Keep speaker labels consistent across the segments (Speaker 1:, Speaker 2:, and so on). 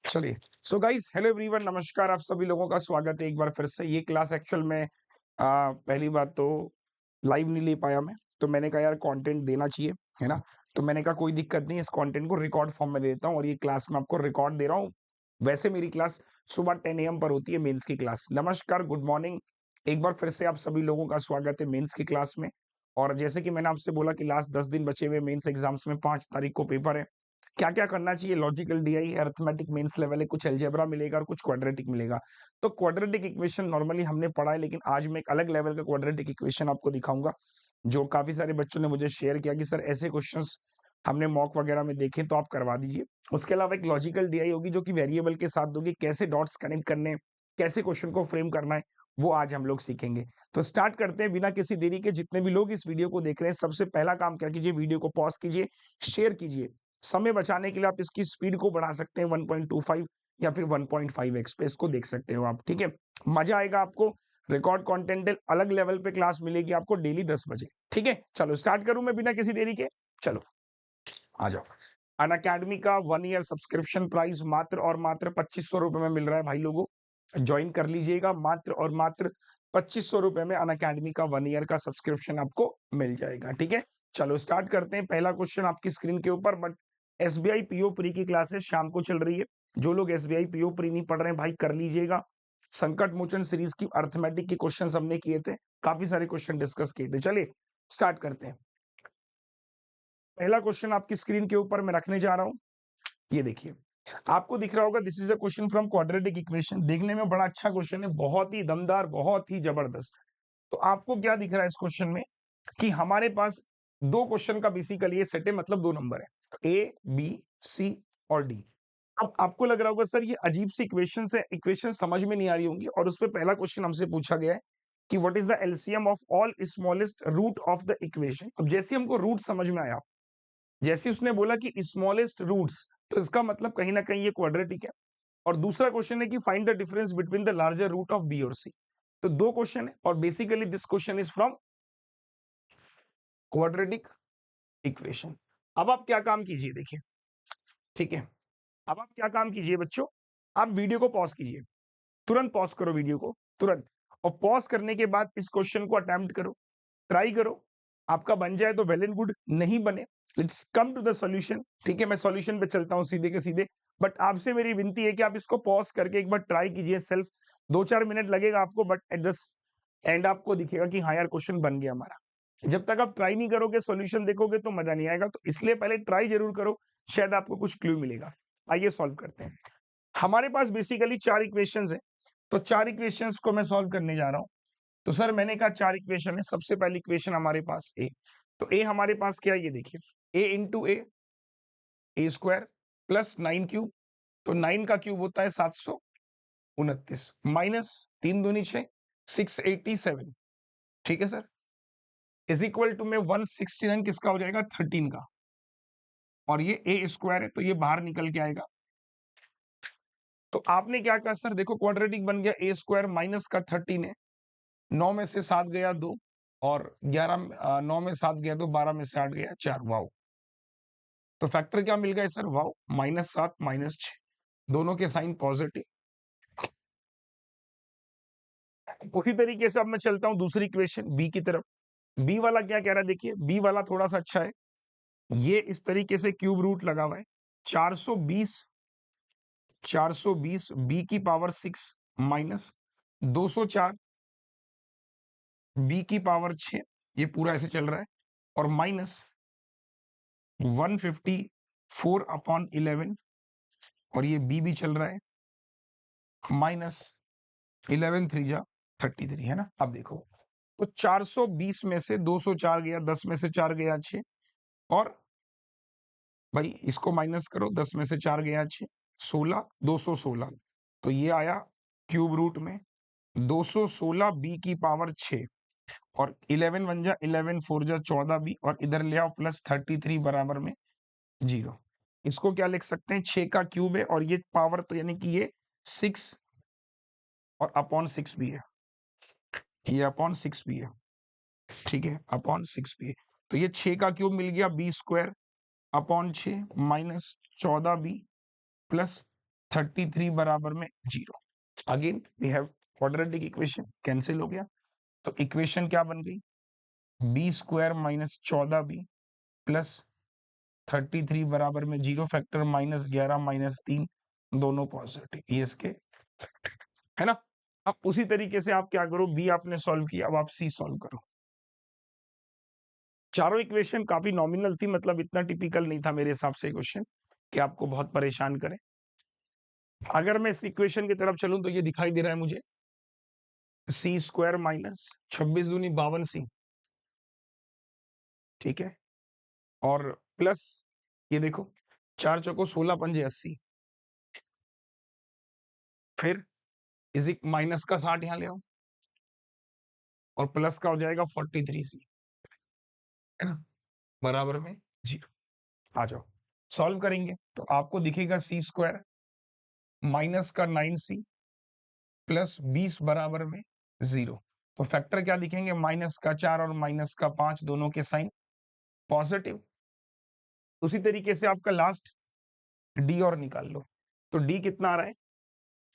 Speaker 1: चलिए। So guys, hello everyone, नमस्कार। आप सभी लोगों का स्वागत है एक बार फिर से। ये क्लास एक्चुअल में पहली बात तो लाइव नहीं ले पाया मैं, तो मैंने कहा यार कंटेंट देना चाहिए, है ना? तो मैंने कहा कोई दिक्कत नहीं है, इस कंटेंट को रिकॉर्ड फॉर्म में दे देता हूँ और ये क्लास मैं आपको रिकॉर्ड दे रहा हूँ। वैसे मेरी क्लास सुबह 10 एएम पर होती है, मेंस की क्लास। नमस्कार, गुड मॉर्निंग। एक बार फिर से आप सभी लोगों का स्वागत है मेंस की क्लास में। और जैसे कि मैंने आपसे बोला कि लास्ट 10 दिन बचे हुए मेंस एग्जाम्स में, 5 तारीख को पेपर है। क्या-क्या करना चाहिए? Logical DI, arithmetic mains level है, कुछ अलजेब्रा मिलेगा और कुछ क्वाड्रेटिक मिलेगा। तो क्वाड्रेटिक इक्वेशन नॉर्मली हमने पढ़ा है, लेकिन आज मैं एक अलग लेवल का क्वाड्रेटिक इक्वेशन आपको दिखाऊँगा, जो काफ़ी सारे बच्चों ने मुझे शेयर किया कि सर ऐसे क्वेश्चंस हमने मॉक वगैरह में देखे, तो आप करवा दीजिए। उसके अलावा एक लॉजिकल डीआई होगी जो कि वेरिएबल के साथ होगी, कैसे डॉट्स कनेक्ट करने हैं, कैसे क्वेश्चन को फ्रेम करना है, वो आज हम लोग सीखेंगे। तो स्टार्ट करते हैं बिना किसी देरी के। जितने भी लोग इस वीडियो को देख रहे हैं, सबसे पहला काम क्या कीजिए, वीडियो को पॉज़ कीजिए, शेयर कीजिए। समय बचाने के लिए आप इसकी स्पीड को बढ़ा सकते हैं 1.25 या फिर 1.5x पे, इसको देख सकते हो आप, ठीक है? मजा आएगा आपको। रिकॉर्ड कंटेंट अलग लेवल पे क्लास मिलेगी आपको डेली 10 बजे, ठीक है? चलो स्टार्ट करूं मैं बिना किसी देरी के। चलो आ जाओ। अनअकैडमी का 1 ईयर सब्सक्रिप्शन प्राइस मात्र और मात्र 2500 रुपए में मिल रहा है भाई लोगों। ज्वाइन कर लीजिएगा, मात्र और मात्र 2500 रुपए में अनअकैडमी का 1 ईयर का सब्सक्रिप्शन आपको मिल जाएगा, ठीक है? चलो स्टार्ट करते हैं। पहला क्वेश्चन आपकी स्क्रीन के ऊपर, बट एसबीआई पीओ प्री की क्लासेस शाम को चल रही है। जो लोग एसबीआई पीओ प्री नहीं पढ़ रहे हैं भाई, कर लीजिएगा। संकट मोचन सीरीज की अर्थमेटिक के क्वेश्चंस हमने किए थे, काफी सारे क्वेश्चन डिस्कस किए थे। चलिए स्टार्ट करते हैं। पहला क्वेश्चन आपकी स्क्रीन के ऊपर मैं रखने जा रहा हूं, ये देखिए। आपको दिख रहा होगा, this is a question from quadratic equation. देखने में बड़ा अच्छा क्वेश्चन है, बहुत ही दमदार, बहुत ही जबरदस्त। तो आपको क्या दिख रहा है इस क्वेश्चन में कि हमारे पास दो क्वेश्चन का बेसिकली ये सेट है, मतलब दो नंबर है, ए बी सी और डी। अब आपको लग रहा होगा सर ये अजीब सी इक्वेशन है, इक्वेशन समझ में नहीं आ रही होंगी, और उसपे पहला क्वेश्चन हमसे पूछा गया है कि what is the LCM of all smallest root of the equation. अब जैसे हमको रूट समझ में आया, जैसे उसने बोला कि स्मॉलेस्ट रूट्स, तो इसका मतलब कहीं ना कहीं ये क्वाड्रेटिक है। और दूसरा क्वेश्चन है कि find the difference between the larger root of B और सी। तो दो क्वेश्चन है और basically this question is from quadratic equation. अब आप क्या काम कीजिए, देखिए, ठीक है? अब आप क्या काम कीजिए बच्चों, आप वीडियो को पॉज कीजिए, तुरंत पॉज करो वीडियो को, तुरंत। और पॉज करने के बाद इस क्वेश्चन को अटेम्प्ट करो, ट्राई करो। आपका बन जाए तो वेल एंड गुड, नहीं बने let's come to the solution, ठीक है? मैं सॉल्यूशन पे चलता हूं सीधे के सीधे, बट आपसे मेरी विनती है कि आप इसको पॉज करके एक बार ट्राई कीजिए सेल्फ। 2-4 मिनट लगेगा आपको, बट एट द एंड आपको दिखेगा कि हाँ यार क्वेश्चन बन गया हमारा। जब तक आप ट्राई नहीं करोगे, सॉल्यूशन देखोगे, तो मजा नहीं आएगा। तो इसलिए पहले ट्राई जरूर करो, शायद आपको कुछ क्लू मिलेगा। आइए सॉल्व करते हैं। हमारे पास बेसिकली 4 इक्वेशंस है, तो 4 इक्वेशंस को मैं सॉल्व करने जा रहा हूं। तो सर मैंने कहा 4 इक्वेशन है, सबसे पहली इक्वेशन हमारे पास ए। तो ए हमारे पास क्या है, ये देखिए, ए इंटू ए स्क्वायर प्लस 9 क्यूब। तो 9 का क्यूब होता है 729 माइनस 3 दूनी 6, 687, ठीक है सर? इज इक्वल टू में 169 किसका हो जाएगा, 13 का। और ये ए स्क्वायर है तो ये बाहर निकल के आएगा। तो आपने क्या कहा सर, देखो क्वाड्रेटिक बन गया, ए स्क्वायर माइनस का 13 है, 9 में से 7 गया 2, और 9 में 7 गया तो 12 में से 8 गया 4। वाओ! तो फैक्टर क्या मिल गया सर, वाओ, -7 -6, दोनों के साइन पॉजिटिव। उसी तरीके से अब मैं चलता हूं दूसरी इक्वेशन बी की तरफ। बी वाला क्या कह रहा है, देखिए बी वाला थोड़ा सा अच्छा है। ये इस तरीके से क्यूब रूट लगा हुआ है, 420 420 बी की पावर 6 माइनस 204 बी की पावर 6, ये पूरा ऐसे चल रहा है, और माइनस 154 अपॉन 11, और ये बी भी चल रहा है, माइनस 11 3 जा 33, है ना? अब देखो, तो 420 में से 204 गया, 10 में से 4 गया 6, और भाई इसको माइनस करो, 10 में से 4 गया 6, 16, 216। तो ये आया क्यूब रूट में 216 बी की पावर 6, और 11 बन जा 11 4 जा 14 बी, और इधर ले आओ प्लस 33 बराबर में 0। इसको क्या लिख सकते हैं, 6 का क्यूब है, और ये पावर तो यानी कि ये 6 और अपॉन 6 भी है, ये अपॉन 6 भी है, ठीक है? अपॉन 6 भी है। तो ये 6 का क्यूब मिल गया B square upon 6 minus 14 B plus 33 बराबर में 0। Again we have quadratic equation, cancel हो गया, तो इक्वेशन क्या बन गई, B square minus 14b plus 33 बराबर में 0, फैक्टर -11 -3 दोनों पॉजिटिव, ये इसके फैक्टर है ना। अब उसी तरीके से आप क्या करो, बी आपने सॉल्व किया, अब आप सी सॉल्व करो। चारों इक्वेशन काफी नॉमिनल थी, मतलब इतना टिपिकल नहीं था मेरे हिसाब से क्वेश्चन कि आपको बहुत परेशान करे। अगर मैं इस इक्वेशन की तरफ चलूं तो ये दिखाई दे रहा है मुझे, सी स्क्वायर माइनस 26 दूनी 52 सी, ठीक है, और प्लस ये देखो 4 चौको 16 पंजे 80, फिर इजिक माइनस का 60 यहां ले आओ और प्लस का हो जाएगा 43 सी, है ना, बराबर में 0। आ जाओ सॉल्व करेंगे तो आपको दिखेगा सी स्क्वायर माइनस का 9c प्लस 20 बराबर में 0। तो फैक्टर क्या दिखेंगे, माइनस का 4 और माइनस का 5 दोनों के साइन पॉजिटिव। उसी तरीके से आपका लास्ट डी और निकाल लो, तो डी कितना आ रहा है,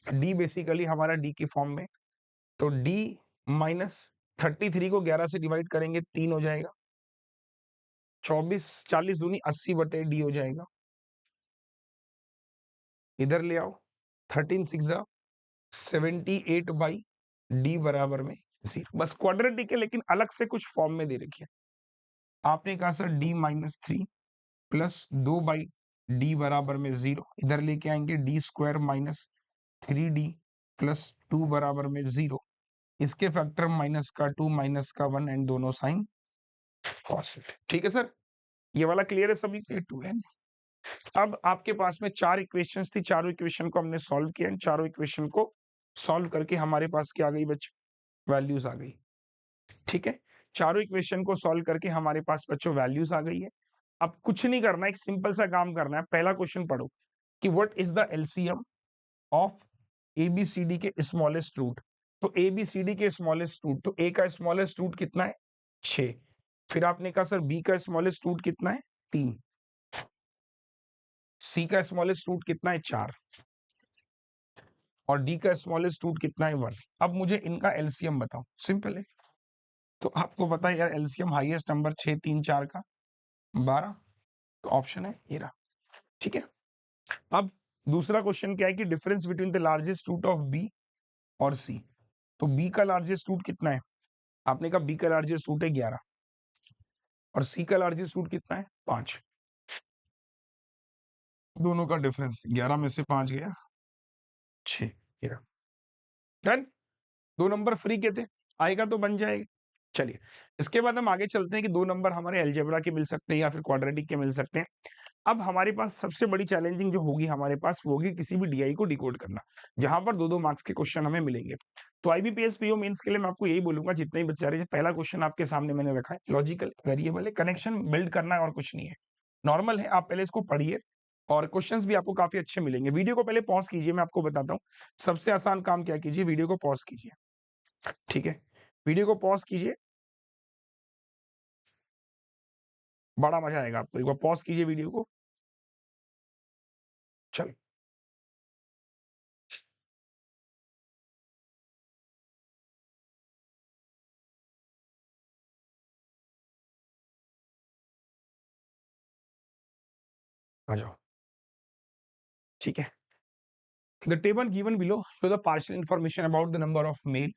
Speaker 1: डी बेसिकली हमारा डी की फॉर्म में, तो डी माइनस 33 को 11 से डिवाइड करेंगे 3 हो जाएगा, 24 40 दूनी 80 बटे डी हो जाएगा, इधर ले आओ 13 6 78 बाई डी बराबर में 0। बस क्वाड्रेटिक है लेकिन अलग से कुछ फॉर्म में दे रखी है। आपने कहा sir D -3 plus 2 by D बराबर में 0, इधर लेके आएंगे D square minus 3d plus 2 बराबर में 0, इसके फैक्टर माइनस का 2 माइनस का 1 एंड दोनों साइन पॉजिटिव। ठीक है सर, ये वाला क्लियर है सभी को, 2 है। अब आपके पास में 4 इक्वेशंस थी, चारों इक्वेशन को हमने सॉल्व किया एंड चारों इक्वेशन को सॉल्व करके हमारे पास क्या आ गई बच्चों, वैल्यूज आ गई। ठीक है, चारों इक्वेशन को सॉल्व करके हमारे पास बच्चों वैल्यूज आ गई है। अब कुछ नहीं करना, एक सिंपल सा काम करना है। पहला क्वेश्चन पढ़ो कि what is the LCM of ABCD के स्मॉलेस्ट रूट। तो एबीसीडी के स्मॉलेस्ट रूट, तो ए का स्मॉलेस्ट रूट कितना है 6, फिर आपने कहा सर बी का स्मॉलेस्ट रूट कितना है 3, सी का स्मॉलेस्ट रूट कितना है 4 और डी का स्मॉलेस्ट रूट कितना है 1। अब मुझे इनका एलसीएम बताओ, सिंपल है। तो आपको पता है यार एलसीएम हाईएस्ट नंबर 6 3 4 का 12, तो ऑप्शन है ये रहा। ठीक है, अब दूसरा क्वेश्चन क्या है कि difference between the largest root of B और सी। तो बी का लार्जेस्ट रूट कितना है, आपने कहा बी का लार्जेस्ट रूट है 11 और सी का लार्जेस्ट रूट कितना है 5, दोनों का डिफरेंस 11 में से 5 गया 6, डन। 2 नंबर फ्री के थे, आएगा तो बन जाएगा। चलिए इसके बाद हम आगे चलते हैं कि 2 नंबर हमारे अलजेब्रा के मिल सकते हैं या फिर क्वाड्रेटिक के मिल सकते हैं। अब हमारे पास सबसे बड़ी चैलेंजिंग जो होगी हमारे पास वो होगी किसी भी डीआई को डिकोड करना, जहां पर 2-2 मार्क्स के क्वेश्चन हमें मिलेंगे। तो आईबीपीएस पीओ मेंस के लिए मैं आपको यही बोलूंगा, जितने ही बच्चे आ रहे हैं, पहला क्वेश्चन आपके सामने मैंने रखा है, लॉजिकल वेरिएबल है, कनेक्शन बिल्ड करना है और कुछ नहीं है, नॉर्मल है। आप पहले इसको पढ़िए और क्वेश्चंस भी आपको काफी अच्छे मिलेंगे। वीडियो को पहले पॉज कीजिए, मैं आपको बताता हूँ सबसे आसान काम क्या कीजिए, वीडियो को पॉज कीजिए। ठीक है, वीडियो को पॉज कीजिए, बड़ा मजा आएगा आपको। एक बार पॉज कीजिए वीडियो को, चलो आ जाओ। ठीक है, the table given below show the partial information about the number of male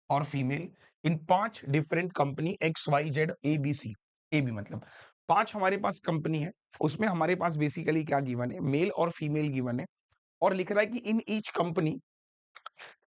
Speaker 1: और female in 5 different company X Y Z A B C. A B मतलब 5 हमारे पास कंपनी है, उसमें हमारे पास बेसिकली क्या गिवन है, मेल और फीमेल गिवन है, और लिख रहा है कि in each company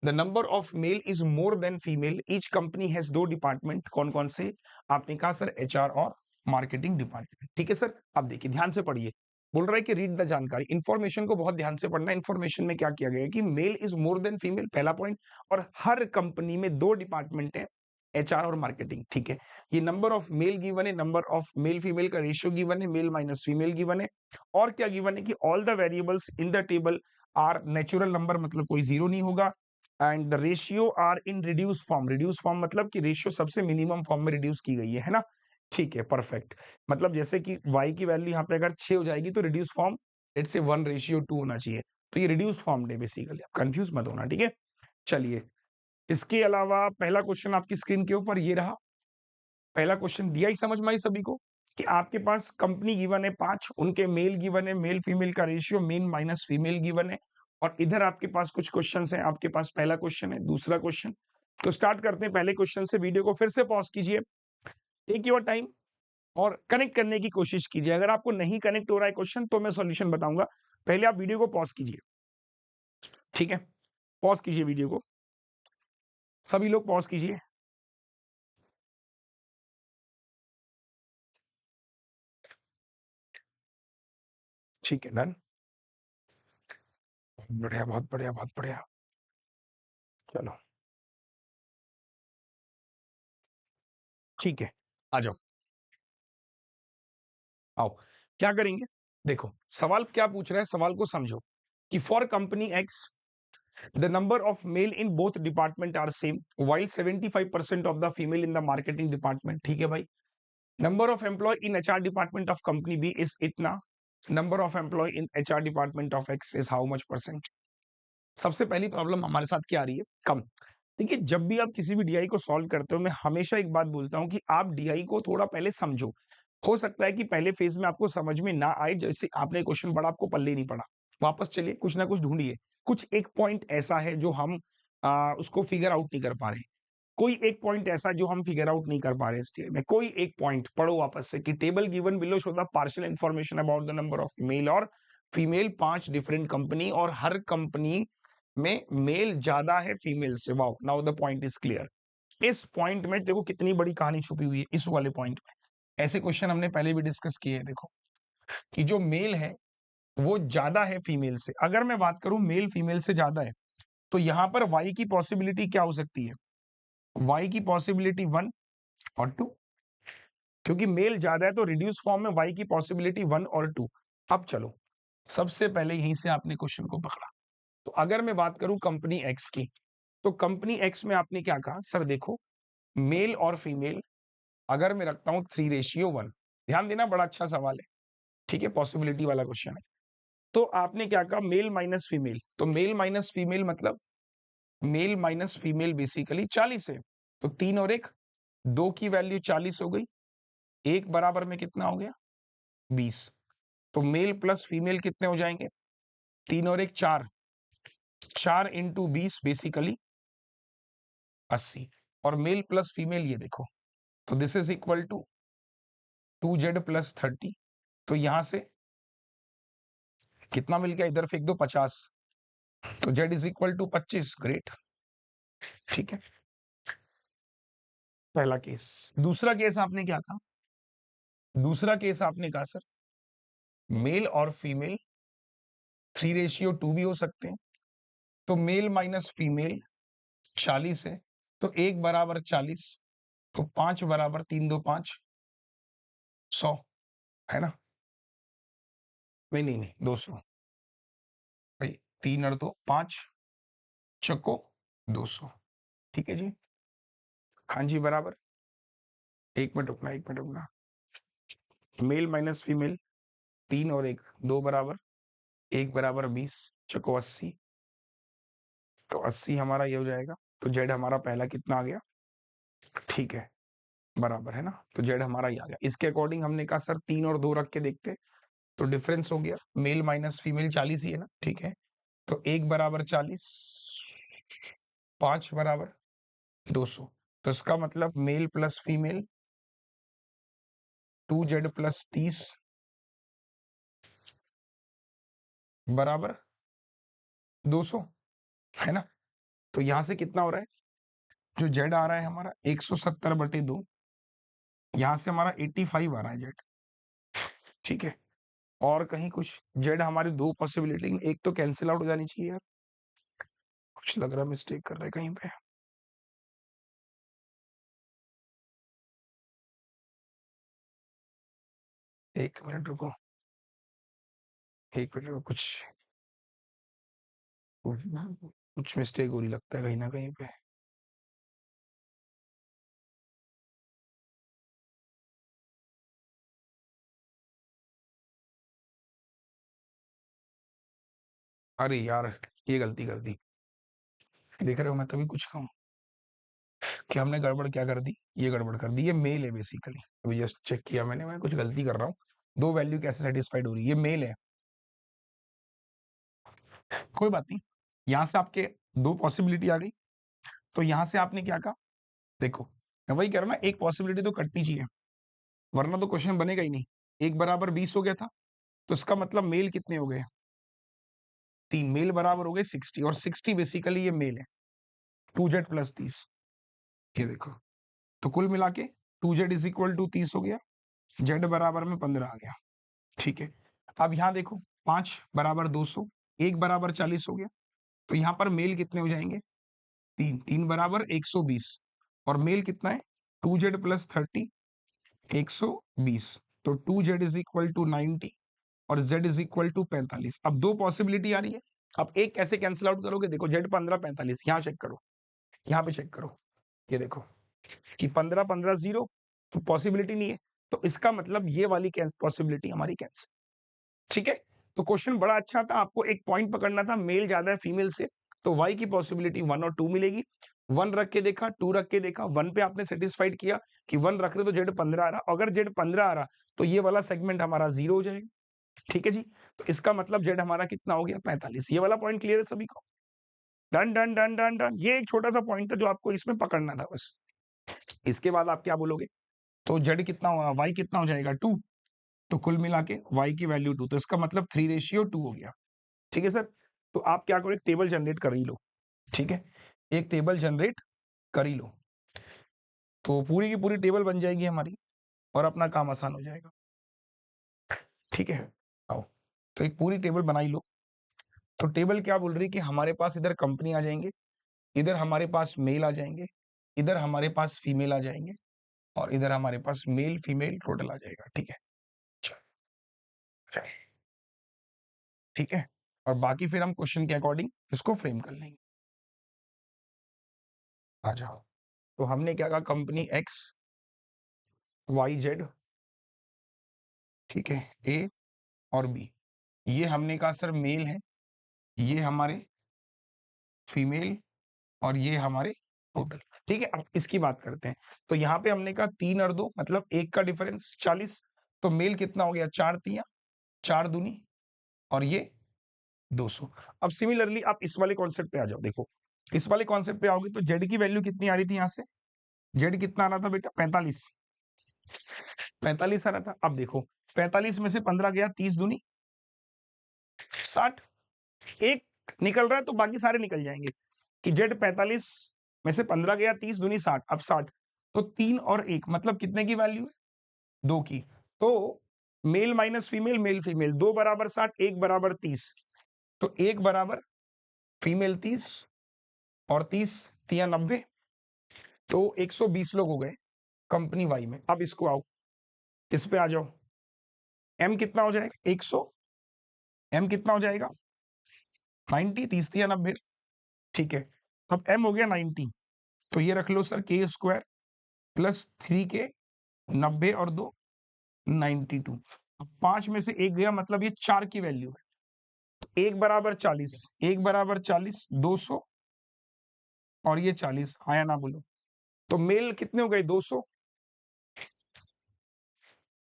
Speaker 1: the number of male is more than female, each company has 2 department. कौन कौन से, आपने कहा सर एचआर और मार्केटिंग डिपार्टमेंट। ठीक है सर, अब देखिए ध्यान से पढ़िए, बोल रहा है कि रीड द जानकारी, इंफॉर्मेशन को बहुत ध्यान से पढ़ना है। इंफॉर्मेशन में क्या किया गया है कि male is more than female, पहला पॉइंट, और हर कंपनी में 2 डिपार्टमेंट है, एचआर और मार्केटिंग। ठीक है, ये नंबर ऑफ मेल गिवन है, नंबर ऑफ मेल फीमेल का रेशियो गिवन है, मेल माइनस फीमेल गिवन है, और क्या गिवन है कि all the variables in the table are natural number, मतलब कोई जीरो नहीं होगा, and the ratio are in reduce form. Reduce form मतलब कि रेशियो सबसे मिनिमम फॉर्म में रिड्यूस की गई है ना। ठीक है, परफेक्ट। मतलब जैसे कि y की वैल्यू यहाँ पे अगर 6 हो जाएगी तो रिड्यूस फॉर्म इट से 1:2 होना चाहिए। तो ये रिड्यूस फॉर्म है बेसिकली, आप कंफ्यूज मत होना, ठीक है। चलिए, इसके अलावा पहला क्वेश्चन आपकी स्क्रीन के ऊपर ये रहा। पहला क्वेश्चन दिया ही समझ में आई सभी को कि आपके पास कंपनी गिवन है 5, उनके मेल गिवन है, मेल फीमेल का ratio male minus female given है, और इधर आपके पास कुछ क्वेश्चंस हैं। आपके पास पहला क्वेश्चन है, दूसरा क्वेश्चन। तो स्टार्ट करते हैं पहले क्वेश्चन से। वीडियो को फिर से पॉज कीजिए, टेक योर टाइम और कनेक्ट करने की कोशिश कीजिए। अगर आपको नहीं कनेक्ट हो रहा है क्वेश्चन तो मैं सॉल्यूशन बताऊंगा, पहले आप वीडियो को पॉज कीजिए, ठीक है। पॉज कीजिए वीडियो को, सभी लोग पॉज कीजिए। ठीक है, डन। बहुत बढ़िया, बहुत बढ़िया, बहुत बढ़िया। चलो, ठीक है, आ जाओ, आओ। क्या करेंगे, देखो सवाल क्या पूछ रहा है, सवाल को समझो कि for company X the number of male in both department are same while 75% of the female in the marketing department, ठीक है भाई। Number of employ in HR department of company B is इतना, number of employ in HR department of X is how much percent. सबसे पहली problem हमारे साथ क्या आ रही है, कम। देखिए, जब भी आप किसी भी डीआई को सॉल्व करते हो, मैं हमेशा एक बात बोलता हूं कि आप डीआई को थोड़ा पहले समझो। हो सकता है कि पहले फेज में आपको समझ में ना आए, जैसे आपने क्वेश्चन पढ़ा आपको पल्ले ही नहीं पड़ा, वापस चलिए, कुछ ना कुछ ढूंढिए। कुछ एक पॉइंट ऐसा है जो हम उसको फिगर आउट नहीं कर पा रहे, कोई एक पॉइंट ऐसा जो हम फिगर आउट नहीं कर पा रहे इस में, कोई एक पॉइंट पढ़ो वापस से कि table given below show the partial information about the number of mail और फीमेल 5 डिफरेंट कंपनी, और हर कंपनी में मेल ज्यादा है फीमेल से। Wow, now the point is clear. इस पॉइंट में देखो कितनी बड़ी कहानी छुपी हुई है इस वाले पॉइंट में। ऐसे क्वेश्चन हमने पहले भी डिस्कस किए हैं। देखो कि जो मेल है वो ज्यादा है फीमेल से। अगर मैं बात करूं मेल फीमेल से ज्यादा है, तो यहां पर वाई की पॉसिबिलिटी क्या हो सकती है, वाई की पॉसिबिलिटी 1 और 2, क्योंकि मेल ज्यादा है तो रिड्यूस फॉर्म में वाई की पॉसिबिलिटी 1 और 2। अब चलो, सबसे पहले यहीं से आपने क्वेश्चन को पकड़ा। तो अगर मैं बात करूं कंपनी एक्स की, तो कंपनी एक्स में आपने क्या कहा, सर देखो मेल और फीमेल अगर मैं रखता हूं 3:1, ध्यान देना, बड़ा अच्छा सवाल है, ठीक है, पॉसिबिलिटी वाला क्वेश्चन है। तो आपने क्या कहा, मेल माइनस फीमेल, तो मेल माइनस फीमेल मतलब मेल माइनस फीमेल बेसिकली 40 है। तो 3 और 1, 2 की वैल्यू 40 हो गई, एक बराबर में कितना हो गया, 20। तो मेल प्लस फीमेल कितने हो जाएंगे, 3 और 1 4, 4 इंटू 20 बेसिकली 80। और मेल प्लस फीमेल ये देखो, तो this is equal to 2z plus 30। तो यहां से कितना मिल गया, इधर फेंक दो 50, तो z is equal to 25। Great, ठीक है, पहला केस। दूसरा केस आपने क्या कहा, दूसरा केस आपने कहा सर मेल और फीमेल 3:2 भी हो सकते हैं। तो मेल माइनस फीमेल 40 है, तो 1 बराबर 40, तो 5 बराबर 3 2 5 100, है ना। नहीं नहीं नहीं, 200 भाई, 3 और 2 5, चक्को 200, ठीक है जी। हाँ जी, बराबर। एक मिनट रुकना, एक मिनट रुकना। मेल माइनस फीमेल 3 और 1 2 बराबर, 1 बराबर 20, चक्को 80। तो 80 हमारा ये हो जाएगा। तो जेड हमारा पहला कितना आ गया, ठीक है, बराबर है ना। तो जेड हमारा ही आ गया। इसके अकॉर्डिंग हमने कहा सर 3 और 2 रख के देखते, तो डिफरेंस हो गया, मेल माइनस फीमेल 40 ही है ना, ठीक है। तो 1 बराबर 40, 5 बराबर 200। तो इसका मतलब mail plus female 2z plus 30 बराबर 200, है ना। तो यहां से कितना हो रहा है, जो जेड आ रहा है हमारा 170/2, यहां से हमारा 85 आ रहा है जेड, ठीक है। और कहीं कुछ जेड हमारी 2 पॉसिबिलिटी, एक तो कैंसिल आउट हो जानी चाहिए यार, कुछ लग रहा मिस्टेक कर रहे हैं कहीं पे। एक मिनट रुको, एक मिनट रुको, कुछ मिस्टेक हो रही लगता है कहीं ना कहीं पे। अरे यार, ये गलती कर दी। देख रहे हो, मैं तभी कुछ कहूँ कि हमने गड़बड़ क्या कर दी, ये गड़बड़ कर दी। ये मेल है बेसिकली, अभी जस्ट चेक किया मैंने, मैं कुछ गलती कर रहा हूँ। दो वैल्यू कैसे सेटिस्फाइड हो रही है, ये मेल है। कोई बात नहीं, यहाँ से आपके दो पॉसिबिलिटी आ गई, तो यहाँ से आपने क्या कहा, देखो मैं वही कह रहा हूँ ना, एक पॉसिबिलिटी तो कटनी चाहिए, वरना तो क्वेश्चन बनेगा ही नहीं। 1 = 20 हो गया था, तो इसका मतलब मेल कितने हो गए, 3 मेल बराबर हो गए 60, और 60 बेसिकली ये मेल है, 2z + 30। ये देखो, तो कुल मिला के 2z = 30 हो गया, z बराबर में 15 आ गया। ठीक है, अब यहाँ देखो 5 = 200, 1 = 40 हो गया, तो यहाँ पर मेल कितने हो जाएंगे, 3, 3 = 120, और मेल कितना है 2z + 30, 120, तो 2z = 90 और z = 45। अब दो पॉसिबिलिटी आ रही है, अब एक कैसे कैंसिल आउट करोगे, देखो z 15 45, यहाँ चेक करो, यहाँ पे चेक करो, ये देखो कि 15 15 0, तो पॉसिबिलिटी नहीं है, तो इसका मतलब ये वाली पॉसिबिलिटी हमारी कैंसिल। ठीक है, तो क्वेश्चन बड़ा अच्छा था, आपको एक पॉइंट पकड़ना था, मेल ज्यादा है फीमेल से, तो y की पॉसिबिलिटी 1 और 2 मिलेगी। 1 रख के देखा, 2 रख के देखा, 1 पे आपने सेटिस्फाइड किया कि 1 रख रहे तो z 15 आ रहा, अगर z 15 आ रहा तो ये वाला सेगमेंट हमारा 0 हो जाएगा। ठीक है जी, तो इसका मतलब z हमारा कितना हो गया 45। ये वाला पॉइंट क्लियर है सभी को, done done done done done. ये एक छोटा सा पॉइंट था जो आपको इसमें पकड़ना था बस। इसके बाद आप क्या बोलोगे, तो z कितना होगा, y कितना हो जाएगा 2, तो कुल मिला के y की वैल्यू 2, तो इसका मतलब 3:2 हो गया। ठीक है सर, तो आप क्या करो, एक टेबल जनरेट कर ही लो। ठीक है, एक टेबल जनरेट कर ही लो, तो पूरी की पूरी टेबल बन जाएगी हमारी, और अपना काम आसान हो जाएगा। ठीक है, आओ, तो एक पूरी टेबल बनाई लो। तो टेबल क्या बोल रही है कि हमारे पास इधर कंपनी आ जाएंगे, इधर हमारे पास मेल आ जाएंगे, इधर हमारे पास फीमेल आ जाएंगे, और इधर हमारे पास मेल फीमेल टोटल आ जाएगा। ठीक है, ठीक है, और बाकी फिर हम क्वेश्चन के अकॉर्डिंग इसको फ्रेम कर लेंगे। आ जाओ, तो हमने क्या कहा, कंपनी एक्स वाई जेड, ठीक है, ए और बी, ये हमने कहा सर मेल है, ये हमारे फीमेल, और ये हमारे टोटल। ठीक है, अब इसकी बात करते हैं। तो यहाँ पे हमने कहा 3 और 2 मतलब 1 का डिफरेंस 40, तो मेल कितना हो गया, 4 3 4 दूनी, और ये 200। अब सिमिलरली आप इस वाले कॉन्सेप्ट पे आ जाओ, देखो इस वाले कॉन्सेप्ट पे आओगे तो जेड की वैल्यू कितनी आ रही थी, यहाँ से जेड कितना आ रहा था बेटा, 45, 45 आ रहा था। अब देखो 45 में से 15 गया, 30 दूनी 60, एक निकल रहा है तो बाकी सारे निकल जाएंगे, कि जेड 45 में से 15 गया, 30 दूनी 60, अब 60, तो 3 और 1 मतलब कितने की वैल्यू है, 2 की। तो male minus female, male female, 2 = 60, 1 = 30, तो 1 = फीमेल 30 और 30 3 90, तो 120 लोग हो गए कंपनी वाई में। अब इसको आओ, इस पे आ जाओ, एम कितना हो जाएगा 100, एम कितना हो जाएगा 90, 30 3 90, ठीक है, अब एम हो गया 90, तो ये रख लो सर k² प्लस 3k, 90 और 2 92। अब 5 में से 1 गया, मतलब ये 4 की वैल्यू है, तो 1 = 40, 1 = 40, 200 और ये 40, आया ना बोलो, तो मेल कितने हो गए 200,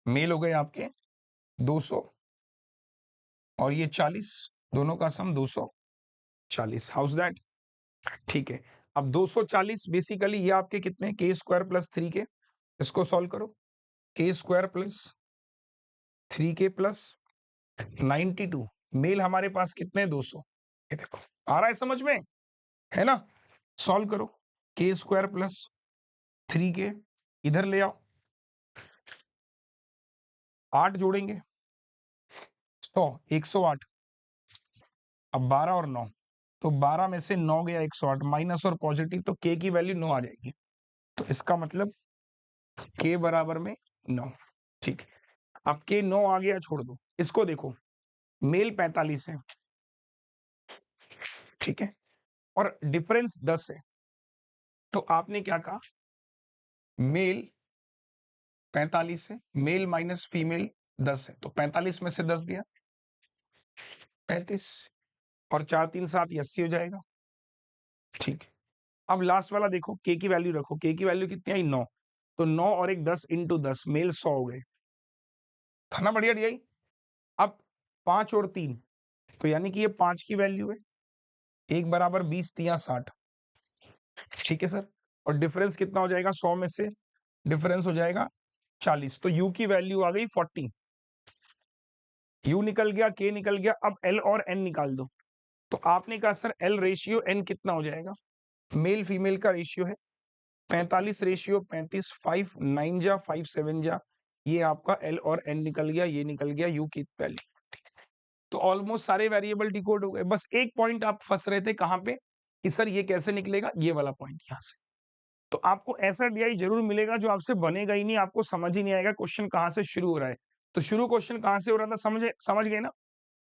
Speaker 1: मेल हो गए आपके 200 और ये 40, दोनों का सम 240, हाउस दैट। ठीक है, अब 240 बेसिकली ये आपके कितने, k² प्लस 3k, इसको सॉल्व करो, k² plus 3k plus 92, mail हमारे पास कितने 200, ये देखो आ रहा है समझ में, है ना, सॉल्व करो, k² प्लस 3k इधर ले आओ, 8 जोड़ेंगे 100, 108, अब 12 और 9, तो 12 में से 9 गया 108, माइनस और पॉजिटिव, तो k की वैल्यू 9 आ जाएगी, तो इसका मतलब k बराबर में 9। ठीक, अब k 9 आ गया, छोड़ दो इसको, देखो मेल 45 है, ठीक है, और डिफरेंस 10 है, तो आपने क्या कहा, मेल 45 है, मेल माइनस फीमेल 10 है, तो 45 में से 10 गया 35, और 4 3 7 ये 80 हो जाएगा। ठीक है। अब लास्ट वाला देखो, के की वैल्यू रखो, के की वैल्यू कितनी आई 9, तो 9 और एक 10 इंटू 10 मेल 100 हो गए, था ना बढ़िया DI। अब 5 और 3, तो यानी कि ये 5 की वैल्यू है, 1 बराबर 20 3 60, ठीक है सर। और डिफरेंस कितना हो जाएगा 100 में से, डिफरेंस हो जाएगा 40, तो यू की वैल्यू आ गई 40, यू निकल गया, के निकल गया। अब एल और एन निकाल दो, तो आपने कहा सर एल रेशियो एन कितना हो जाएगा, मेल फीमेल का रेशियो है 45 रेशियो 35, 5 9 जा 5 7 जा, ये आपका एल और एन निकल गया, ये निकल गया यू की वैल्यू। तो ऑलमोस्ट सारे वेरिएबल डिकोड हो गए, बस एक पॉइंट आप फंस रहे थे कहां पे कि सर ये कैसे निकलेगा, ये वाला पॉइंट यहां से। तो आपको ऐसा DI जरूर मिलेगा जो आपसे बनेगा ही नहीं, आपको समझ ही नहीं आएगा क्वेश्चन कहां से शुरू हो रहा है। तो शुरू क्वेश्चन कहां से हो रहा था, समझ गए ना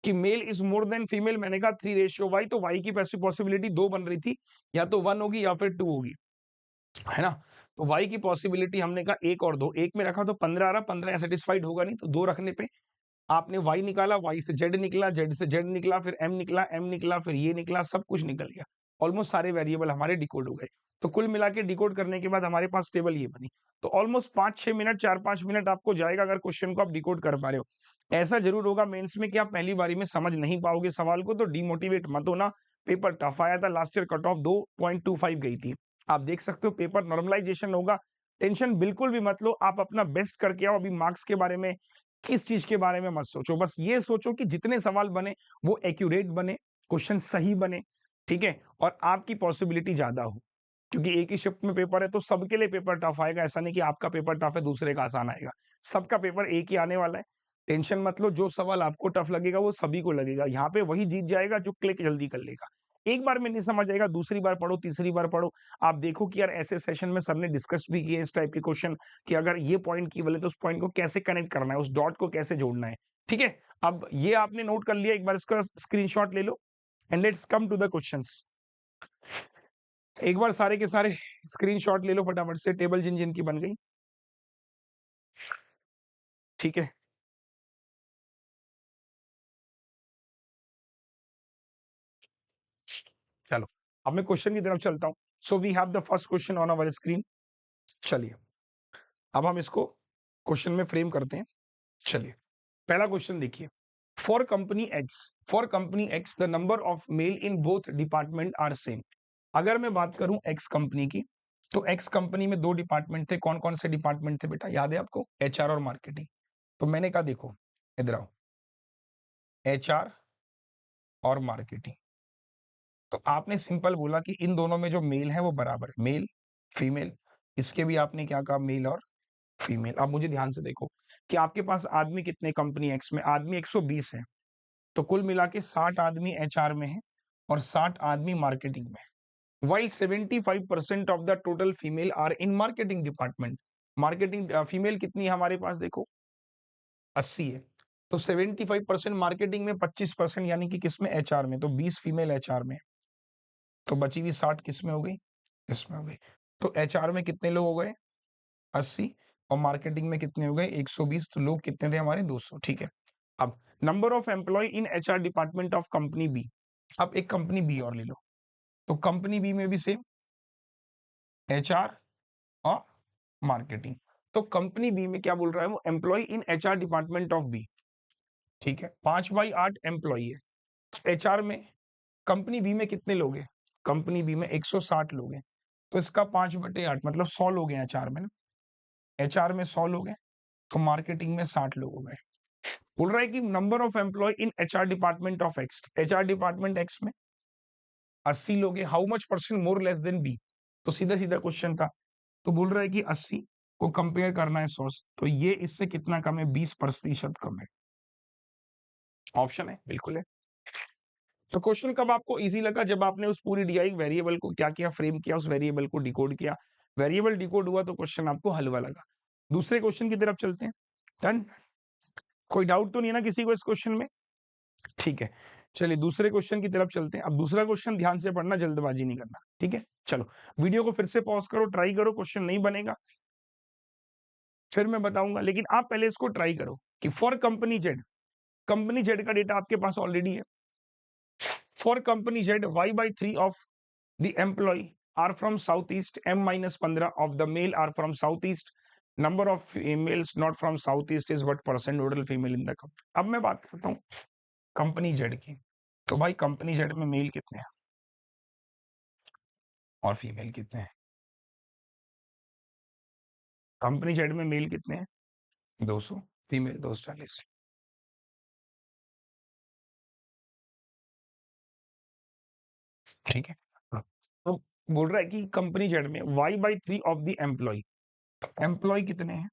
Speaker 1: कि male is more than female, मैंने कहा 3 रेशियो वाई, तो वाई की पॉसिबिलिटी 2 बन रही थी, या तो 1 होगी या फिर 2 होगी, है ना। तो वाई की पॉसिबिलिटी हमने कहा 1 और 2, 1 में रखा तो 15 आ रहा, 15 सेटिस्फाइड होगा नहीं, तो 2 रखने पे आपने y निकाला, y से z निकला, z से z निकला, फिर m निकला, m निकला, फिर ये निकला, सब कुछ निकल गया। ऑलमोस्ट सारे वेरिएबल हमारे डिकोड हो गए। तो कुल मिला के डिकोड करने के बाद हमारे पास टेबल ये बनी। तो ऑलमोस्ट 5-6 मिनट, 4-5 मिनट आपको जाएगा अगर क्वेश्चन को आप डिकोड कर पा रहे हो। ऐसा जरूर होगा मेंस में कि आप पहली बारी में समझ नहीं पाओगे सवाल को, तो डिमोटिवेट मत होना। पेपर टफ आया था लास्ट ईयर, कट ऑफ 2.25 गई थी। आप देख सकते हो पेपर नॉर्मलाइजेशन होगा, टेंशन बिल्कुल भी मत लो, आप अपना बेस्ट करके आओ। अभी मार्क्स के बारे में, किस चीज के बारे में मत सोचो, बस ये सोचो कि जितने सवाल बने वो एक्यूरेट बने, क्वेश्चन सही बने, ठीक है, और आपकी पॉसिबिलिटी ज्यादा हो। क्योंकि एक ही शिफ्ट में पेपर है तो सबके लिए पेपर टफ आएगा, ऐसा नहीं कि आपका पेपर टफ है दूसरे का आसान आएगा, सबका पेपर एक ही आने वाला है। टेंशन मत लो, जो सवाल आपको टफ लगेगा वो सभी को लगेगा, यहाँ पे वही जीत जाएगा जो क्लिक जल्दी कर लेगा। एक बार में नहीं समझ आएगा, दूसरी बार पढ़ो, तीसरी बार पढ़ो, आप देखो कि यार ऐसे सेशन में सबने डिस्कस भी किए इस टाइप के क्वेश्चन, कि अगर ये पॉइंट की बोले तो उस पॉइंट को कैसे कनेक्ट करना है, उस डॉट को कैसे जोड़ना है, ठीक है। अब ये आपने नोट कर लिया, एक बार इसका स्क्रीनशॉट ले लो and let's come to the questions. एक बार सारे के सारे स्क्रीनशॉट ले लो फटाफट से, टेबल जिन जिन की बन गई, ठीक है। चलो अब मैं क्वेश्चन की तरफ चलता हूं। So we have the first question on our screen. चलिए अब हम इसको क्वेश्चन में फ्रेम करते हैं। चलिए पहला क्वेश्चन देखिए, for company X the number of male in both department are same. अगर मैं बात करूं एक्स कंपनी की, तो एक्स कंपनी में 2 डिपार्टमेंट थे, कौन कौन से डिपार्टमेंट थे बेटा, याद है आपको, HR और मार्केटिंग। तो मैंने कहा देखो इधर आओ, HR और मार्केटिंग, तो आपने सिंपल बोला कि इन दोनों में जो मेल है वो बराबर है, मेल फीमेल, इसके भी आपने क्या कहा, मेल और फीमेल। अब मुझे ध्यान से देखो कि आपके पास आदमी कितने कंपनी एक्स में, आदमी 120 है, तो कुल मिला के 60 आदमी HR में है और 60 आदमी मार्केटिंग में, while 75% of the total female are in marketing department. Marketing female कितनी है हमारे पास, देखो 80 है, तो 75% मार्केटिंग में, 25% यानी कि किसमें, HR में, तो 20 फीमेल HR में, तो बची हुई 60 किसमें हो गई, इसमें हो गई। तो HR में कितने लोग हो गए, 80, और मार्केटिंग में कितने हो गए, 120, तो लोग कितने थे हमारे, 200, ठीक है। अब number of employ in HR department of company B, अब एक कंपनी बी और ले लो, तो कंपनी बी में भी सेम HR और मार्केटिंग। तो कंपनी बी में क्या बोल रहा है वो, employee in HR department of B, ठीक है, 5/8 एम्प्लॉय है। HR में कंपनी बी में कितने लोग हैं, कंपनी बी में 160 लोग हैं, तो इसका 5/8 मतलब 100 लोग हैं HR में ना, HR में 100 लोग हैं, तो मार्केटिंग में 60 लोग हो गए। बोल रहा है कि number of employ in HR department of X, HR department X में 80 लोग हैं, how much percent more less than B, तो सीधा सीधा क्वेश्चन था। तो बोल रहा है कि 80 को कंपेयर करना है 100 से, तो ये इससे कितना कम है, 20% कम है। ऑप्शन है, बिल्कुल है। तो क्वेश्चन कब आपको इजी लगा, जब आपने उस पूरी DI वेरिएबल को क्या किया, फ्रेम किया, उस वेरिएबल को डिकोड किया, वेरिएबल डिकोड हुआ तो क्वेश्चन आपको हलवा लगा। दूसरे क्वेश्चन की तरफ चलते हैं। डन, कोई डाउट तो नहीं है ना किसी को इस क्वेश्चन में, ठीक है। चलिए दूसरे क्वेश्चन की तरफ चलते हैं। अब दूसरा क्वेश्चन ध्यान से पढ़ना, जल्दबाजी नहीं करना, ठीक है। चलो वीडियो को फिर से पॉज करो, ट्राई करो, क्वेश्चन नहीं बनेगा फिर मैं बताऊंगा, लेकिन आप पहले इसको ट्राई करो कि for company Z, company Z का डेटा आपके पास ऑलरेडी है, for company Z y/3 of the employee are from south east, m-15 of the male are from south east, number of females not from south east is what percent total female in the company. अब मैं बात करता हूँ company Z की। तो भाई company Z में mail कितने हैं और फीमेल कितने हैं? कंपनी जेड में मेल कितने हैं? 200, फीमेल 240। ठीक है। तो बोल रहा है कि कंपनी जेड में y/3 of the employ, employ कितने हैं?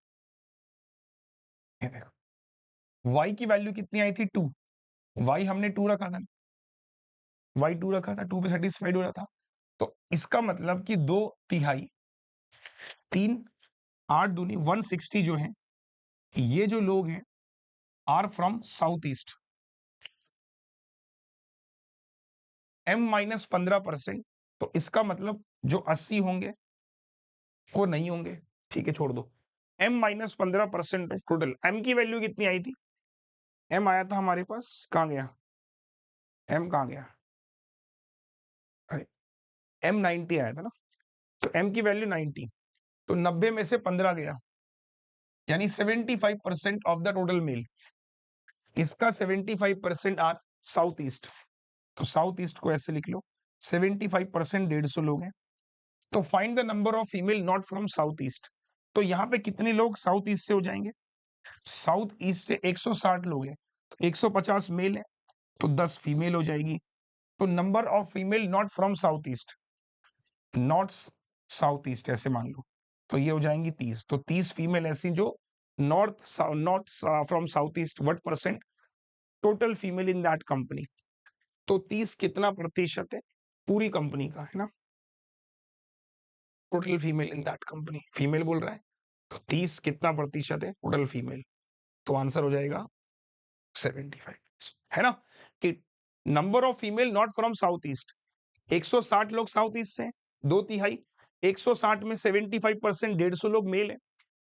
Speaker 1: ये देखो y की वैल्यू कितनी आई थी 2, y हमने 2 रखा था, y 2 रखा था, 2 पे सेटिस्फाइड हो रहा था। तो इसका मतलब कि 2/3, 3 8 दूनी 160 जो है, ये जो लोग हैं are from south east, m-15%। तो इसका मतलब जो 80 होंगे वो नहीं होंगे, ठीक है छोड़ दो। m-15% ऑफ टोटल, m की वैल्यू कितनी आई थी? m आया था हमारे पास, कहाँ गया m, कहाँ गया? अरे m 90 आया था ना, तो m की वैल्यू 90, तो 90 में से 15 गया, यानी 75% ऑफ द टोटल मेल। इसका 75% आर साउथ ईस्ट, तो साउथ ईस्ट को ऐसे लिख लो, 75% 150 लोग हैं। तो find the number of female not from south east. तो यहाँ पे कितने लोग साउथ ईस्ट से हो जाएंगे? साउथ ईस्ट से 160 लोग हैं, तो 150 मेल है, तो 10 फीमेल हो जाएगी। तो number of female not from south east, not south east ऐसे मान लो, तो ये हो जाएंगी 30। तो 30 फीमेल ऐसी जो north not from south east, what percent total female in that company. तो 30 कितना प्रतिशत है पूरी कंपनी का, है ना? Total female in that company, female बोल रहा है, तो 30 कितना प्रतिशत है टोटल फीमेल? तो आंसर हो जाएगा 75, है ना? कि number of female not from south east, 160 लोग साउथ ईस्ट से, 2/3, 160 में 75%, 150 लोग मेल है,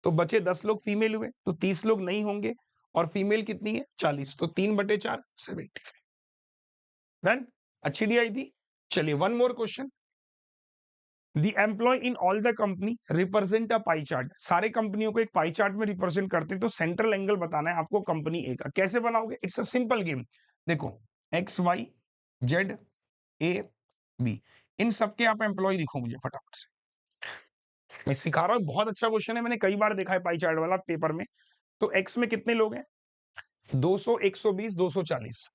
Speaker 1: तो बचे 10 लोग फीमेल हुए, तो 30 लोग नहीं होंगे, और फीमेल कितनी है 40, तो 3/4 75। डन, अच्छी डी आई थी। चलिए one more question, the employee in all the company represent a pie chart. सारे कंपनियों को एक पाई चार्ट में रिप्रेजेंट करते हैं, तो सेंट्रल एंगल बताना है आपको कंपनी ए का। कैसे बनाओगे? It's a simple game. देखो X Y Z A B, इन सबके आप एम्प्लॉय दिखो मुझे फटाफट से, मैं सिखा रहा हूँ, बहुत अच्छा क्वेश्चन है, मैंने कई बार देखा है पाई चार्ट वाला पेपर में। तो एक्स में कितने लोग हैं? 200, 120, 240,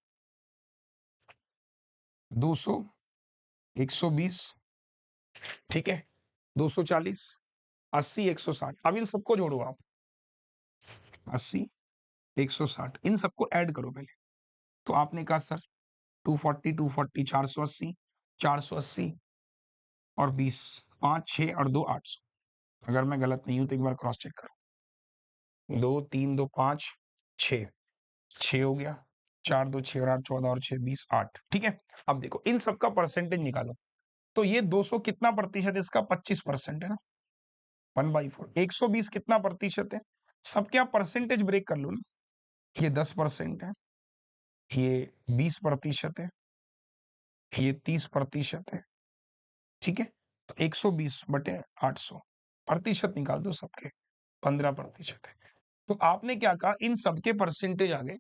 Speaker 1: 200, 120, ठीक है, 240, 80, 160। अब इन सबको जोड़ो आप, 80, 160, इन सबको ऐड करो पहले। तो आपने कहा सर 240, 240, 480, 480 और 20, 5, 6 और 2, 800। अगर मैं गलत नहीं हूं तो एक बार क्रॉस चेक करो। 2, 3, 2, 5, 6, 6 हो गया, 4, 2, 6 और 8, 14 और 6, 20, 8। ठीक है, अब देखो इन सबका परसेंटेज निकालो। तो ये 200 कितना प्रतिशत है इसका? 25% है ना, 1/4। 120 कितना प्रतिशत है? सबके आप परसेंटेज ब्रेक कर लो ना, ये 10% है, ये 20% है, ये 30% है, ठीक है। तो 120/800 प्रतिशत निकाल दो सबके, 15% है। तो आपने क्या कहा, इन सबके परसेंटेज आ गए,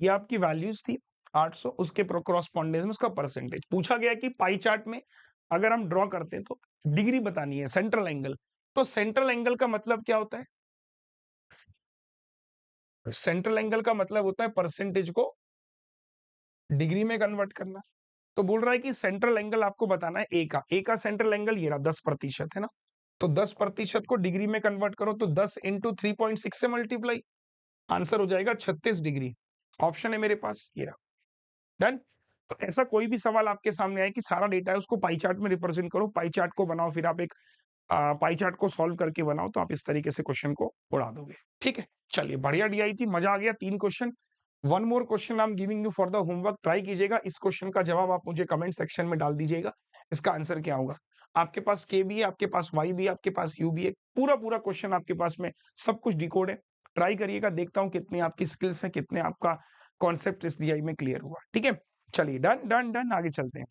Speaker 1: ये आपकी वैल्यूज थी 800, उसके क्रॉसपॉन्डेंस में उसका परसेंटेज पूछा गया कि पाई चार्ट में अगर हम ड्रॉ करते हैं तो डिग्री बतानी है, सेंट्रल एंगल। तो सेंट्रल एंगल का मतलब क्या होता है? सेंट्रल एंगल का मतलब होता है परसेंटेज को डिग्री में कन्वर्ट करना। तो बोल रहा है कि सेंट्रल एंगल आपको बताना है ए का सेंट्रल एंगल ये रहा 10% है ना, तो 10% को डिग्री में कन्वर्ट करो, तो 10 इंटू 3.6 से मल्टीप्लाई, आंसर हो जाएगा 36 डिग्री। ऑप्शन है मेरे पास ये रहा। डन। तो ऐसा कोई भी सवाल आपके सामने आए कि सारा डेटा है उसको पाई चार्ट में रिप्रेजेंट करो, पाई चार्ट को बनाओ, फिर आप एक पाई चार्ट को सॉल्व करके बनाओ, तो आप इस तरीके से क्वेश्चन को उड़ा दोगे। ठीक है, चलिए बढ़िया डी आई थी, मजा आ गया। 3 question, one more question I am giving you for the homework, try कीजिएगा। इस क्वेश्चन का जवाब आप मुझे कमेंट सेक्शन में डाल दीजिएगा, इसका आंसर क्या होगा। आपके पास के भी है, आपके पास वाई भी है, आपके पास यू भी है, पूरा पूरा क्वेश्चन आपके पास में सब कुछ डिकोड है। ट्राई करिएगा, देखता हूँ कितनी आपकी स्किल्स है, कितने आपका कॉन्सेप्ट इस डीआई में क्लियर हुआ। ठीक है, चलिए डन डन डन, आगे चलते हैं।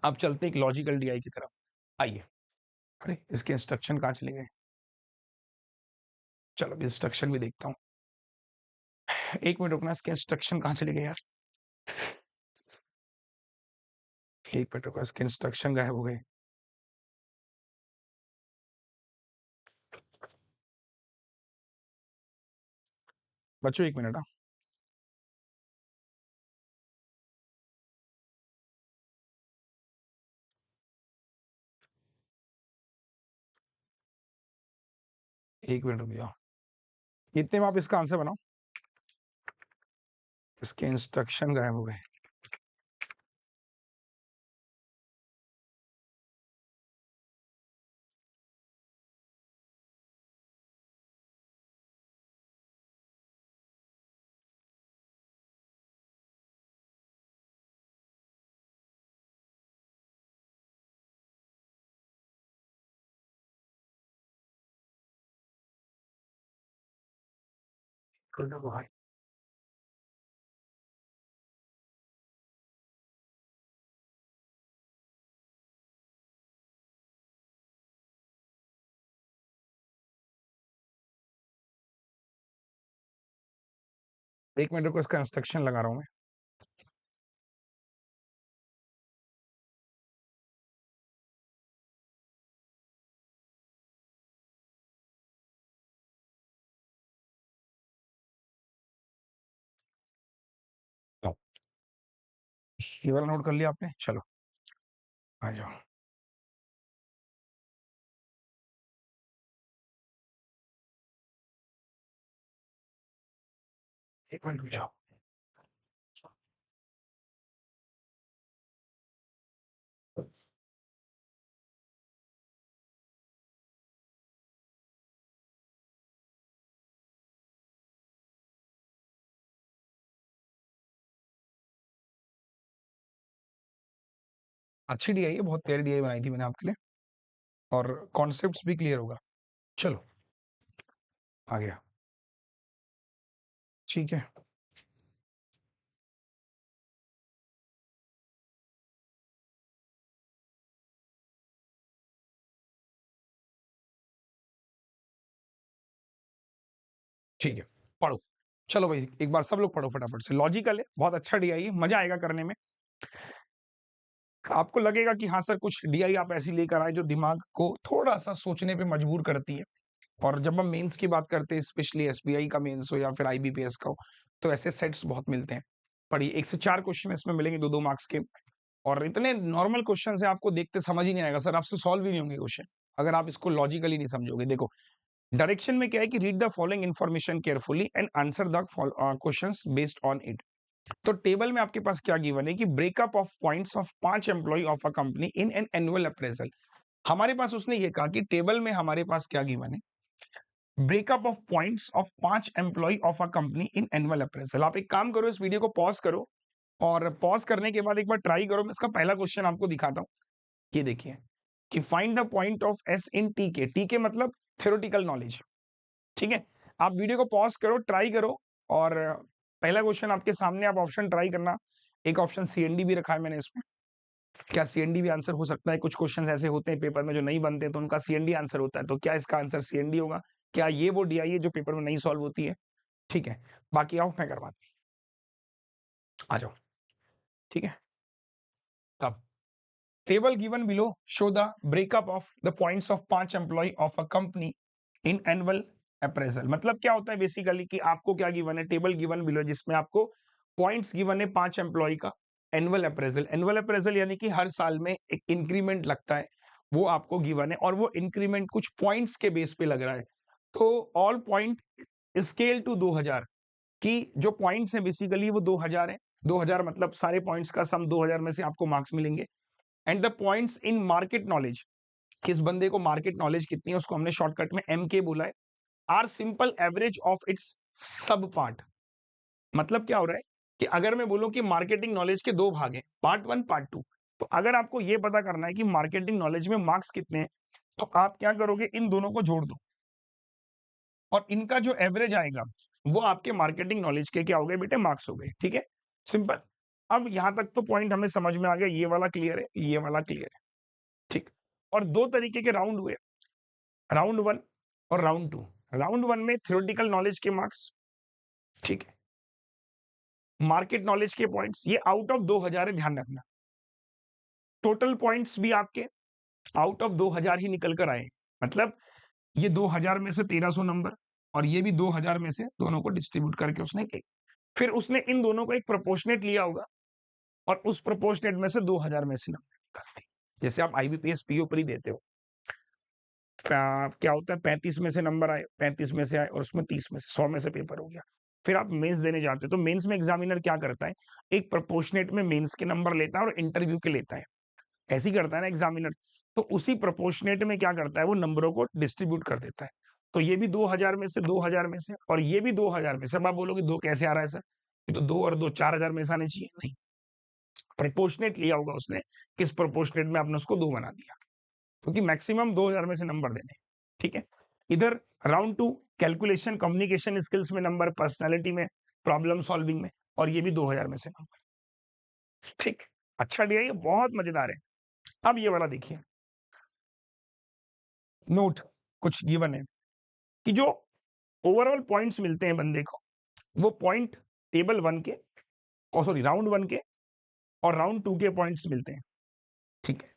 Speaker 1: अब चलते हैं एक लॉजिकल डीआई की तरफ, आइए। अरे इसके इंस्ट्रक्शन कहाँ चले गए? चलो इंस्ट्रक्शन भी देखता हूँ। एक मिनट रुकना, इसके इंस्ट्रक्शन कहाँ चले गए यार? एक मिनट रुको, इसके इंस्ट्रक्शन गायब हो गए। बच्चों एक मिनट, हाँ। एक मिनट रुक जाओ, इतने में आप इसका आंसर बनाओ। इसके इंस्ट्रक्शन गायब हो गए। भाई एक मिनट रुको, इसका इंस्ट्रक्शन लगा रहा हूँ मैं। लो, ये वाला नोट कर लिया आपने, चलो आ जाओ। एक मिनट रुक जाओ। अच्छी डीआई है, बहुत प्यारी डीआई बनाई थी मैंने आपके लिए, और कॉन्सेप्ट्स भी क्लियर होगा। चलो आ गया, ठीक है। ठीक है, पढ़ो। चलो भाई एक बार सब लोग पढ़ो फटाफट से, लॉजिकल है, बहुत अच्छा डीआई है, मजा आएगा करने में। आपको लगेगा कि हाँ सर कुछ डीआई आप ऐसी लेकर आए जो दिमाग को थोड़ा सा सोचने पे मजबूर करती है। और जब हम मेंस की बात करते हैं, स्पेशली एसबीआई का मेंस हो या फिर आईबीपीएस का हो, तो ऐसे सेट्स बहुत मिलते हैं। पढ़िए, 1 से 4 क्वेश्चन इसमें मिलेंगे 2-2 मार्क्स के, और इतने नॉर्मल क्वेश्चन है, आपको देखते समझ ही नहीं आएगा सर, आपसे सॉल्व ही नहीं होंगे क्वेश्चन अगर आप इसको लॉजिकली नहीं समझोगे। देखो डायरेक्शन में क्या है कि read the following information carefully and answer the questions based on it. तो टेबल में आपके पास क्या गिवन है कि breakup of points of 5 employee of a company in an annual appraisal. हमारे पास उसने ये कहा कि टेबल में हमारे पास क्या गिवन है, breakup of points of 5 employee of a company in annual appraisal. आप एक काम करो, इस वीडियो को पॉज करो, और पॉज करने के बाद एक बार ट्राई करो। मैं इसका पहला क्वेश्चन आपको दिखाता हूँ। ये देखिए कि find the point of S in T के। टी के मतलब थ्योरेटिकल नॉलेज, ठीक है। आप वीडियो को पॉज करो, ट्राई करो, और पहला क्वेश्चन आपके सामने, आप ऑप्शन ट्राई करना। एक ऑप्शन सीएनडी भी रखा है मैंने इसमें, क्या सीएनडी भी आंसर हो सकता है? कुछ क्वेश्चंस ऐसे होते हैं पेपर में जो नहीं बनते तो उनका सीएनडी आंसर होता है, तो क्या इसका आंसर सीएनडी होगा? क्या ये वो डीआई है जो पेपर में नहीं सॉल्व होती है? ठीक है, बाकी आओ मैं करवाता हूं, आ जाओ, ठीक है। अब table given below show the breakup of the points of 5 employee of a company in annual appraisal. मतलब क्या होता है बेसिकली कि आपको क्या गिवन है, टेबल गिवन बिलो जिसमें आपको पॉइंट्स गिवन है 5 एम्प्लॉय का। एनुअल अप्रेजल, एनुअल अप्रेजल यानी कि हर साल में एक इंक्रीमेंट लगता है, वो आपको गिवन है, और वो इंक्रीमेंट कुछ पॉइंट्स के बेस पे लग रहा है। तो ऑल पॉइंट स्केल टू 2000 की जो पॉइंट्स है बेसिकली वो 2000 है। 2000 मतलब सारे पॉइंट्स का सम 2000 में से आपको मार्क्स मिलेंगे। And the points in market knowledge, किस बंदे को मार्केट नॉलेज कितनी है उसको हमने शॉर्टकट में एम के बोला है, are simple average of its sub part. मतलब क्या हो रहा है कि अगर मैं बोलूं कि मार्केटिंग नॉलेज के 2 भाग हैं, पार्ट 1 पार्ट 2, तो अगर आपको यह पता करना है कि मार्केटिंग नॉलेज में मार्क्स कितने हैं, तो आप क्या करोगे, इन दोनों को जोड़ दो, और इनका जो एवरेज आएगा वो आपके मार्केटिंग नॉलेज के क्या हो गए बेटे, मार्क्स हो गए। ठीक है, सिंपल। अब यहां तक तो पॉइंट हमें समझ में आ गया, ये वाला क्लियर है, ये वाला क्लियर है, ठीक। और दो तरीके के राउंड हुए, राउंड 1 और राउंड 2। राउंड 1 में थ्योरेटिकल नॉलेज के मार्क्स, ठीक है, मार्केट नॉलेज के पॉइंट्स, ये आउट ऑफ 2000 है, ध्यान रखना। टोटल पॉइंट्स भी आपके आउट ऑफ 2000 ही निकल कर आए, मतलब ये 2000 में से 1300 नंबर और ये भी 2000 में से, दोनों को डिस्ट्रीब्यूट करके उसने फिर उसने इन दोनों को एक प्रोपोर्शनेट लिया होगा और उस प्रोपोर्शनेट में से 2000 में से नंबर निकालते हैं। जैसे आप आईबीपीएस पीओ पर ही देते हो, क्या होता है, 35 में से नंबर आए, 35 में से आए और उसमें 30 में से, 100 में से पेपर हो गया। फिर आप मेंस देने जाते हो तो मेंस में एग्जामिनर क्या करता है, एक प्रोपोर्शनेट में मेंस के नंबर लेता है और इंटरव्यू के लेता है, ऐसे ही करता है ना एग्जामिनर। तो उसी प्रोपोर्शनेट में क्या करता है, वो नंबरों को डिस्ट्रीब्यूट कर देता है। तो ये भी 2000 में से, 2000 में से और ये भी 2000 में से। अब आप बोलोगे दो कैसे आ रहा है सर, ये तो 2 और 2 4000 में से आने चाहिए, नहीं, प्रोपोर्शनेट लिया होगा उसने, किस प्रोपोर्शनेट में आपने उसको 2 बना दिया, क्योंकि मैक्सिमम 2000 में से नंबर देने, ठीक है। इधर राउंड 2 कैलकुलेशन कम्युनिकेशन स्किल्स में नंबर, पर्सनालिटी में, प्रॉब्लम सॉल्विंग में, और ये भी 2000 में से नंबर, ठीक। अच्छा दिया, ये बहुत मजेदार है। अब ये वाला देखिए, नोट कुछ गिवन है कि जो ओवरऑल पॉइंट्स मिलते हैं बंदे को, वो पॉइंट टेबल 1 के, और सॉरी राउंड 1 के और राउंड 2 के पॉइंट्स मिलते हैं, ठीक है।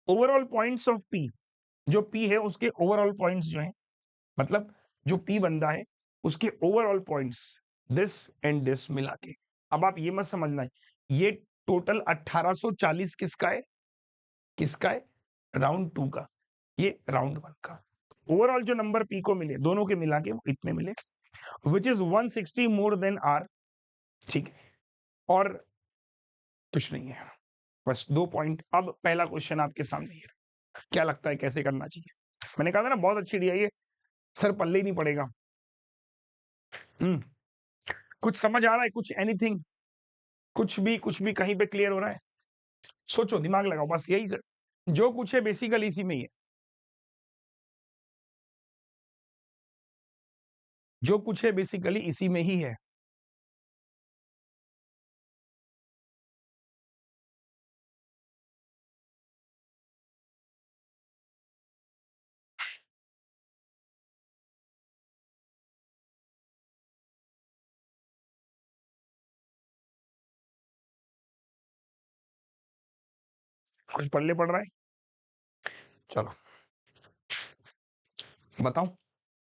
Speaker 1: ओवरऑल पॉइंट्स ऑफ पी, जो पी है उसके ओवरऑल पॉइंट्स जो हैं, मतलब जो पी बंदा है उसके overall points, this and this मिला के। अब आप ये मत समझना ये टोटल 1840 किसका है, किसका है, राउंड 2 का, ये राउंड 1 का। ओवरऑल जो नंबर पी को मिले दोनों के मिला के वो इतने मिले, which is 160 more than R, ठीक है। और कुछ नहीं है, बस 2 पॉइंट। अब पहला क्वेश्चन आपके सामने है, क्या लगता है कैसे करना चाहिए। मैंने कहा था ना बहुत अच्छी डी है, सर पल्ले ही नहीं पड़ेगा। कुछ समझ आ रहा है, कुछ एनीथिंग, कुछ भी कहीं पे क्लियर हो रहा है, सोचो, दिमाग लगाओ, बस यही जो कुछ है बेसिकली इसी में ही है, जो कुछ है बेसिकली इसी में ही है। कुछ पल्ले पड़ रहा है, चलो बताओ।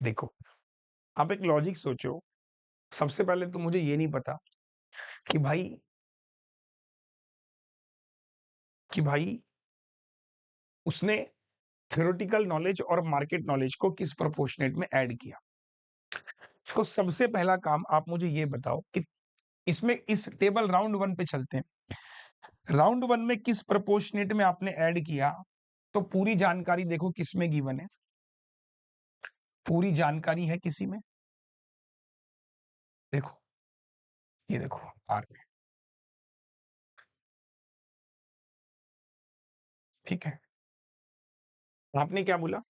Speaker 1: देखो, आप एक लॉजिक सोचो। सबसे पहले तो मुझे ये नहीं पता कि भाई उसने थ्योरेटिकल नॉलेज और मार्केट नॉलेज को किस प्रोपोर्शनेट में ऐड किया। तो सबसे पहला काम आप मुझे ये बताओ कि इसमें, इस टेबल राउंड 1 पे चलते हैं, राउंड 1 में किस प्रोपोर्शनेट में आपने ऐड किया। तो पूरी जानकारी देखो किस में गिवन है, पूरी जानकारी है किसी में, देखो ये देखो आर में, ठीक है। आपने क्या बोला,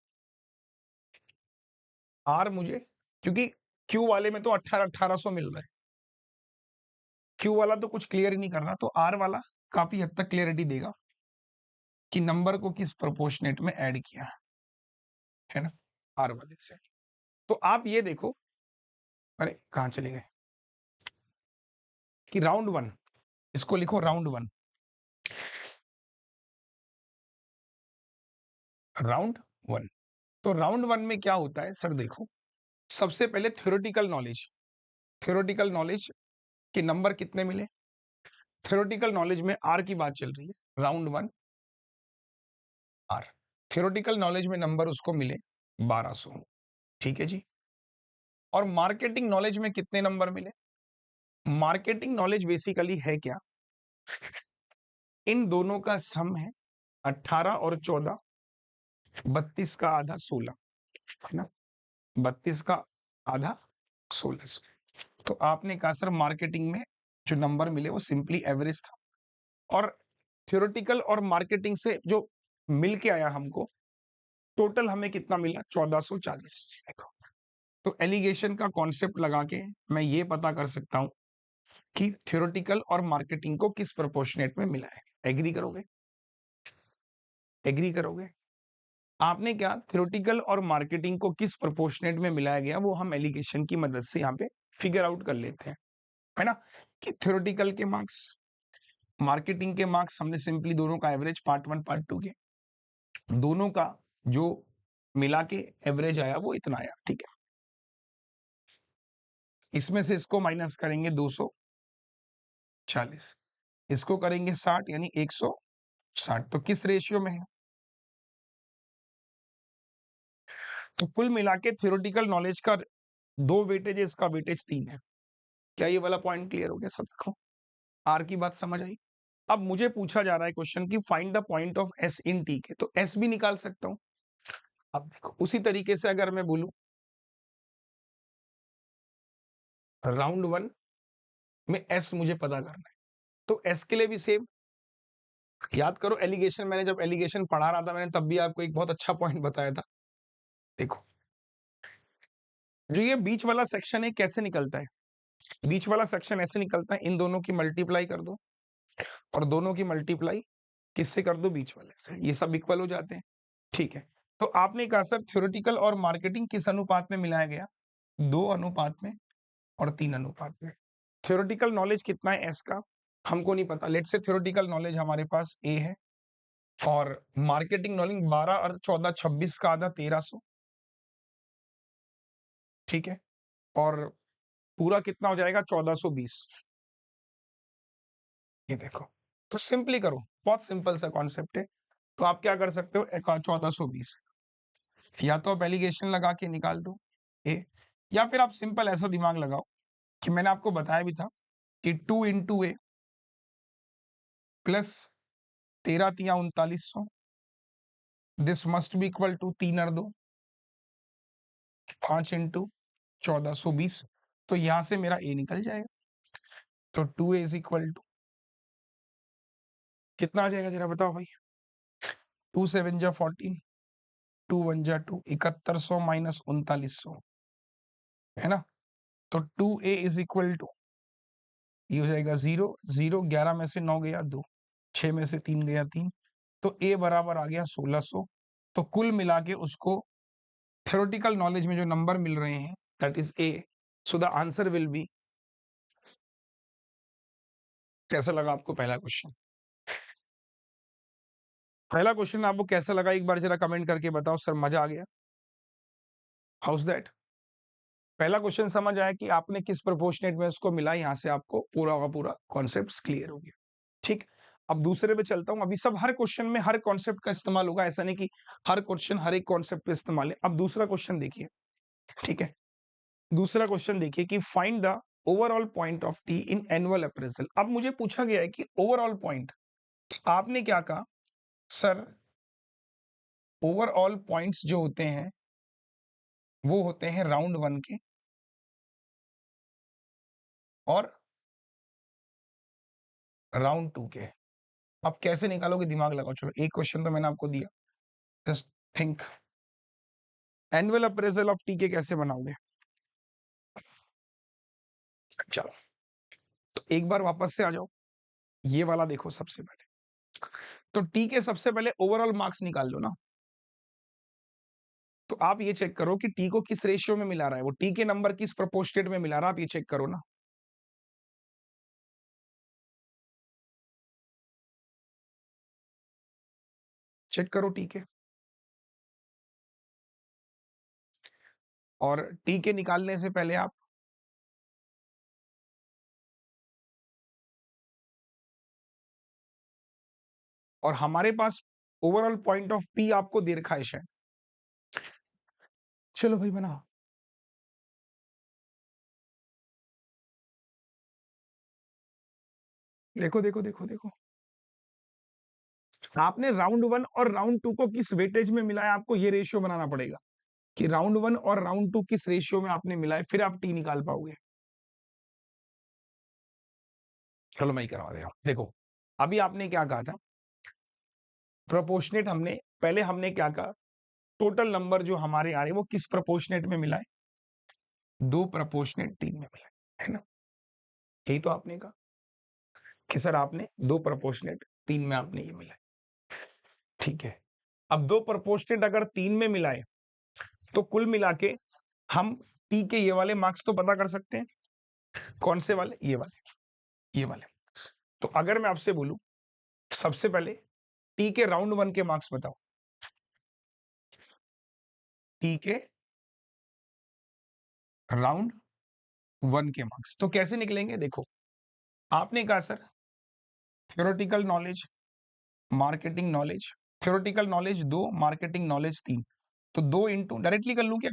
Speaker 1: आर मुझे, क्योंकि क्यू वाले में तो 1800 मिल रहा है, क्यू वाला तो कुछ क्लियर ही नहीं कर रहा, तो आर वाला काफी हद तक क्लियरिटी देगा कि नंबर को किस प्रोपोर्शनेट में ऐड किया है ना, आर वाले से। तो आप ये देखो, अरे कहां चले गए, कि राउंड 1, इसको लिखो राउंड 1, राउंड 1। तो राउंड 1 में क्या होता है सर, देखो सबसे पहले थ्योरेटिकल नॉलेज, थ्योरेटिकल नॉलेज के नंबर कितने मिले, थ्योरेटिकल नॉलेज में आर की बात चल रही है, राउंड 1 आर, थ्योरेटिकल नॉलेज में नंबर उसको मिले 1200, ठीक है जी। और मार्केटिंग नॉलेज में कितने नंबर मिले, मार्केटिंग नॉलेज बेसिकली है क्या, इन दोनों का सम है 18 और 14, 32 का आधा 16, है ना, 32 का आधा 16। तो आपने कहा सर मार्केटिंग में जो नंबर मिले वो सिंपली एवरेज था, और थ्योरेटिकल और मार्केटिंग से जो मिल के आया हमको, टोटल हमें कितना मिला 1440। देखो, तो एलिगेशन का कॉन्सेप्ट लगा के मैं ये पता कर सकता हूं कि थ्योरेटिकल और मार्केटिंग को किस प्रोपोर्शनेट में मिला है। एग्री करोगे? एग्री करोगे? आपने क्या थ्योरेटिकल और मार्केटिंग को किस प्रोपोर्शनेट में मिलाया गया वो हम एलिगेशन की मदद से यहाँ पे फिगर आउट कर लेते हैं, है ना? कि थ्योरेटिकल के मार्क्स, मार्केटिंग के मार्क्स हमने सिंपली दोनों का एवरेज पार्ट 1 पार्ट 2 के दोनों का जो मिला के एवरेज आया वो इतना आया, ठीक है। इसमें से इसको माइनस करेंगे 240, इसको करेंगे 60 यानी 160, तो किस रेशियो में है? तो कुल मिला के थ्योरेटिकल नॉलेज का 2 वेटेज है, इसका वेटेज 3 है। क्या ये वाला पॉइंट क्लियर हो गया सबको? आर की बात समझ आई? अब मुझे पूछा जा रहा है क्वेश्चन कि find the point of S in T के, तो एस भी निकाल सकता हूं। अब देखो उसी तरीके से अगर मैं बोलूं राउंड 1 में एस मुझे पता करना है, तो एस के लिए भी सेम। याद करो एलिगेशन, मैंने जब एलिगेशन पढ़ा रहा था मैंने तब भी आपको एक बहुत अच्छा पॉइंट बताया था। देखो जो ये बीच वाला सेक्शन है कैसे निकलता है? बीच वाला सेक्शन ऐसे निकलता है, इन दोनों की मल्टीप्लाई कर दो और दोनों की मल्टीप्लाई किससे कर दो? बीच वाले से, ये सब इक्वल हो जाते हैं, ठीक है। तो आपने कहा सर थ्योरेटिकल और मार्केटिंग किस अनुपात में मिलाया गया? 2 अनुपात में और 3 अनुपात में। थ्योरेटिकल नॉलेज कितना है एस का हमको नहीं पता, लेट्स से थ्योरेटिकल नॉलेज हमारे पास ए है और मार्केटिंग नॉलेज 12 और 14 26 का आधा 1300, ठीक है, और पूरा कितना हो जाएगा? 1420। ये देखो, तो सिंपली करो, बहुत सिंपल सा कॉन्सेप्ट है। तो आप क्या कर सकते हो? 1420 या तो आप एलिगेशन लगा के निकाल दो ए, या फिर आप सिंपल ऐसा दिमाग लगाओ कि मैंने आपको बताया भी था कि 2 इंटू ए प्लस 13 तिया 3900, this must be equal to 3 और 2 5 इंटू 1420, तो यहां से मेरा ए निकल जाएगा। तो 2a इज इक्वल टू कितना आ जाएगा जरा बताओ भाई? 2 7 जा 14, 2 1 जा 2, 7100 माइनस 3900, है ना? तो 2a इज इक्वल टू ये हो जाएगा 0 0, 11 में से 9 गया 2, 6 में से 3 गया 3, तो a बराबर आ गया 1600। तो कुल मिला के उसको थ्योरेटिकल नॉलेज में जो नंबर मिल रहे हैं that is a, so the answer will be. कैसा लगा आपको पहला क्वेश्चन? पहला क्वेश्चन आपको कैसा लगा एक बार जरा कमेंट करके बताओ। सर मजा आ गया, हाउस दैट? पहला क्वेश्चन समझ आया कि आपने किस प्रोपोर्शनेट में उसको मिला, यहां से आपको पूरा का पूरा कॉन्सेप्ट क्लियर हो गया, ठीक। अब दूसरे पे चलता हूं। अभी सब हर क्वेश्चन में हर कॉन्सेप्ट का इस्तेमाल होगा, ऐसा नहीं कि हर क्वेश्चन हर एक कॉन्सेप्ट पे इस्तेमाल है। अब दूसरा क्वेश्चन देखिए, ठीक है। दूसरा क्वेश्चन देखिए कि find the overall point of T in annual appraisal. अब मुझे पूछा गया है कि ओवरऑल पॉइंट, आपने क्या कहा? सर ओवरऑल पॉइंट्स जो होते हैं वो होते हैं राउंड 1 के और राउंड 2 के। अब कैसे निकालोगे? दिमाग लगाओ। चलो एक क्वेश्चन तो मैंने आपको दिया, just think. Annual appraisal of T के कैसे बनाओगे? चलो तो एक बार वापस से आ जाओ, ये वाला देखो सबसे पहले। तो टी के सबसे पहले ओवरऑल मार्क्स निकाल लो ना। तो आप ये चेक करो कि टी को किस रेशियो में मिला रहा है, वो टी के नंबर किस प्रोपोर्शनेट में मिला रहा है, आप ये चेक करो ना। चेक करो टी के, और टी के निकालने से पहले आप और हमारे पास ओवरऑल पॉइंट ऑफ पी आपको दे रखा है शायद। चलो भाई बनाओ। देखो देखो देखो देखो, आपने राउंड 1 और राउंड 2 को किस वेटेज में मिलाया, आपको ये रेशियो बनाना पड़ेगा कि राउंड 1 और राउंड 2 किस रेशियो में आपने मिलाया, फिर आप टी निकाल पाओगे। चलो मैं ही करवा दे रहा हूं। देखो अभी आपने क्या कहा था? प्रोपोर्शनेट हमने पहले हमने क्या कहा? टोटल नंबर जो हमारे आ रहे हैं वो किस प्रोपोर्शनेट में मिला है? 2 प्रोपोर्शनेट 3 में मिला है ना? यही तो आपने कहा कि सर आपने 2 प्रोपोर्शनेट 3 में आपने ये मिलाए, ठीक है। अब 2 प्रोपोर्शनेट अगर 3 में मिलाए तो कुल मिला के हम टी के ये वाले मार्क्स तो पता कर सकते हैं। कौन से वाले? ये वाले। तो अगर मैं आपसे बोलूं सबसे पहले टी के राउंड 1 के मार्क्स बताओ, टी के राउंड 1 के मार्क्स तो कैसे निकलेंगे? देखो, आपने कहा sir theoretical knowledge, marketing knowledge, theoretical knowledge 2, marketing knowledge 3, तो 2 इंटू डायरेक्टली कर लूं क्या?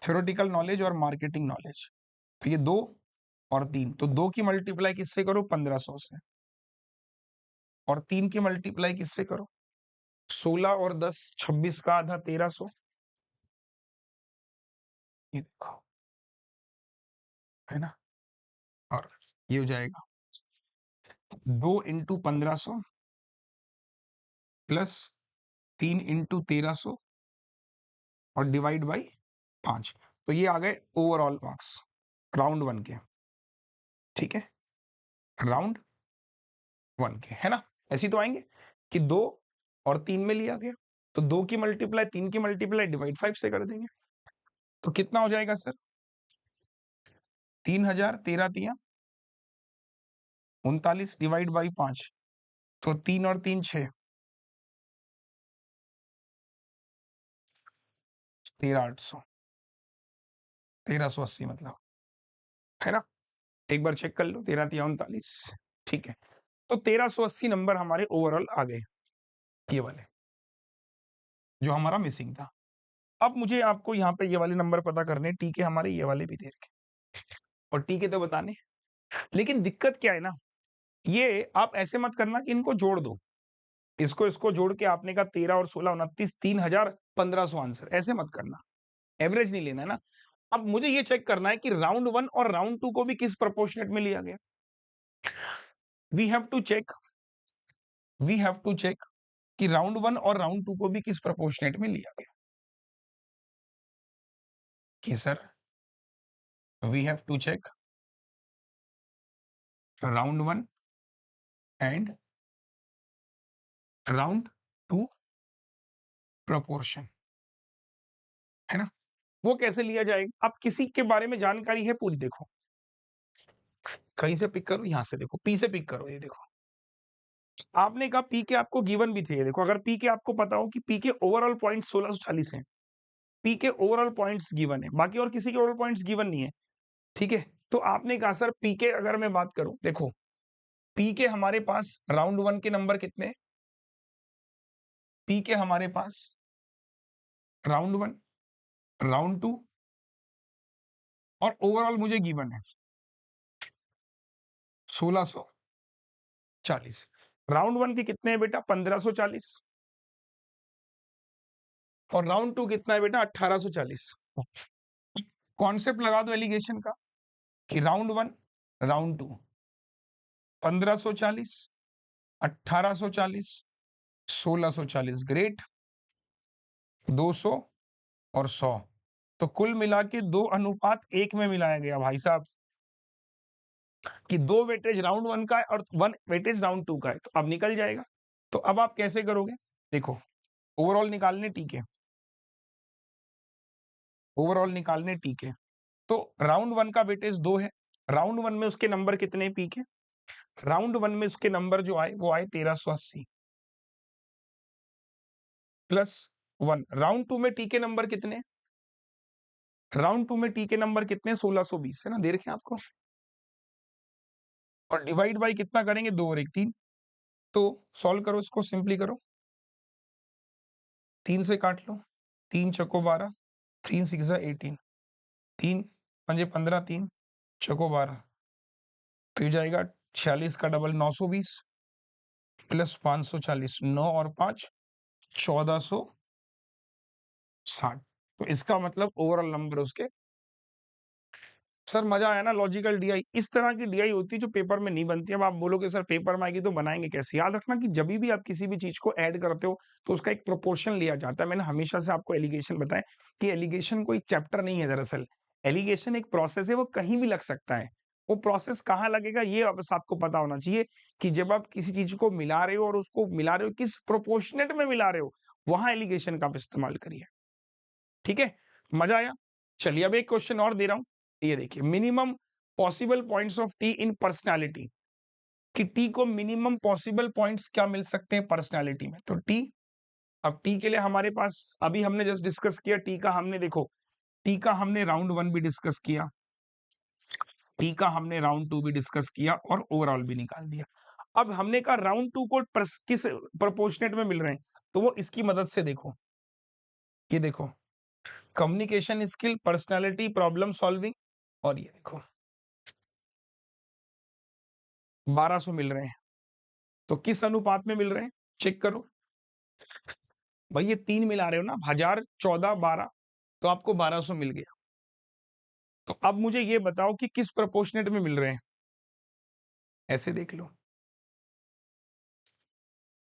Speaker 1: थ्योरेटिकल नॉलेज और मार्केटिंग नॉलेज, तो ये 2 और 3, तो 2 की मल्टीप्लाई किससे करो? 1500 से, और 3 की मल्टीप्लाई किससे करो? 16 और 10 26 का आधा 1300, ये देखो, है ना। और ये हो जाएगा 2 इंटू 1500 प्लस 3 इंटू 1300 और डिवाइड बाई 5, तो ये आ गए ओवरऑल मार्क्स राउंड 1 के, ठीक है, राउंड 1 के, है ना। ऐसे तो आएंगे कि 2 और 3 में लिया गया, तो 2 की मल्टीप्लाई 3 की मल्टीप्लाई डिवाइड 5 से कर देंगे, तो कितना हो जाएगा सर? 3000, 13 तिया 39 डिवाइड बाई 5, तो 3 और 3 6, 13,800, 1380 मतलब, है ना। एक बार चेक कर लो, 13 तिया 39, ठीक है। तो 1380 नंबर हमारे ओवरऑल आ गए, ये वाले जो हमारा मिसिंग था। अब मुझे आपको यहाँ पे ये वाले नंबर पता करने, टी के हमारे ये वाले भी दे रखे और टी के तो बताने, लेकिन दिक्कत क्या है ना, ये आप ऐसे मत करना कि इनको जोड़ दो, इसको जोड़ के आपने कहा 13 और 16 29, 3,1500 आंसर, ऐसे मत करना, एवरेज नहीं लेना है ना। अब मुझे ये चेक करना है कि राउंड 1 और राउंड 2 को भी किस प्रोपोर्शनेट में लिया गया। वी हैव टू चेक कि राउंड 1 और राउंड 2 को भी किस प्रोपोर्शनेट में लिया गया। कि sir we have to check round 1 and round 2 proportion, है ना। वो कैसे लिया जाएगा? अब किसी के बारे में जानकारी है पूरी, देखो कहीं से पिक करो, यहां से देखो, पी से पिक करो, ये देखो आपने कहा पी के आपको गिवन भी थे, ये देखो अगर पी के आपको पता हो कि पी के ओवरऑल पॉइंट 1640 हैं, पी के ओवरऑल पॉइंट्स गिवन है, बाकी और किसी के ओवरऑल पॉइंट्स गिवन नहीं है, ठीक है। तो आपने कहा सर पी के अगर मैं बात करूं, देखो पी के हमारे पास राउंड 1 के नंबर कितने? पी के हमारे पास राउंड 1, राउंड 2 और ओवरऑल मुझे गिवन है 1640। राउंड 1 के कितने हैं बेटा? 1540, और राउंड 2 कितना है बेटा? 1840। कॉन्सेप्ट लगा दो एलिगेशन का कि राउंड 1 राउंड 2 1540 1840 1640, ग्रेट, 200 और 100, तो कुल मिला के 2 अनुपात 1 में मिलाया गया भाई साहब, कि 2 वेटेज राउंड 1 का है और 1 वेटेज राउंड 2 का है, तो अब निकल जाएगा। तो अब आप कैसे करोगे? देखो ओवरऑल निकालने टीके, ओवरऑल निकालने टीके, तो राउंड 1 का वेटेज 2 है, राउंड 1 में उसके नंबर कितने पी के? राउंड 1 में उसके नंबर जो आए वो आए 1380 प्लस 1, राउंड 2 में टी के नंबर कितने? राउंड 2 में टी के नंबर कितने? 1620, है ना, दे रखे हैं आपको, और डिवाइड बाई कितना करेंगे? 2 और 1 3, तो सॉल्व करो इसको, सिंपली करो, 3 से काट लो, 3 चौको 12, 3 6 18, 3 पंजे 15, 3 चौको 12, तो ये जाएगा 46 का डबल 920 प्लस 540, 9 और 5 1460, तो इसका मतलब ओवरऑल नंबर उसके। सर मजा आया ना, लॉजिकल डीआई, इस तरह की डीआई होती है जो पेपर में नहीं बनती। अब आप बोलोगे सर पेपर में आएगी तो बनाएंगे कैसे? याद रखना कि जब भी आप किसी भी चीज को ऐड करते हो तो उसका एक प्रोपोर्शन लिया जाता है। मैंने हमेशा से आपको एलिगेशन बताया कि एलिगेशन कोई चैप्टर नहीं है, दरअसल एलिगेशन एक प्रोसेस है, वो कहीं भी लग सकता है। वो प्रोसेस कहाँ लगेगा ये बस आपको पता होना चाहिए कि जब आप किसी चीज को मिला रहे हो और उसको मिला रहे हो किस प्रोपोर्शनेट में मिला रहे हो, वहां एलिगेशन का आप इस्तेमाल करिए। ठीक है, मजा आया? चलिए अब एक क्वेश्चन और दे रहा हूं, ये देखिए, minimum possible points of T in personality, कि टी को मिनिमम पॉसिबल पॉइंट्स क्या मिल सकते हैं पर्सनालिटी में। तो टी, अब टी के लिए हमारे पास, अभी हमने जस्ट डिस्कस किया टी का, हमने देखो टी का हमने राउंड 1 भी डिस्कस किया, टी का हमने राउंड 2 भी डिस्कस किया और ओवरऑल भी निकाल दिया। अब हमने कहा राउंड 2 को किस प्रोपोर्शनेट में मिल रहे हैं, तो वो इसकी मदद से देखो, ये देखो, communication skill, personality, problem solving, और ये देखो 1200 मिल रहे हैं। तो किस अनुपात में मिल रहे हैं चेक करो भाई, ये 3 मिला रहे हो ना, 1000, 14, 12, तो आपको 1200 मिल गया। तो अब मुझे ये बताओ कि किस प्रोपोर्शनेट में मिल रहे हैं, ऐसे देख लो,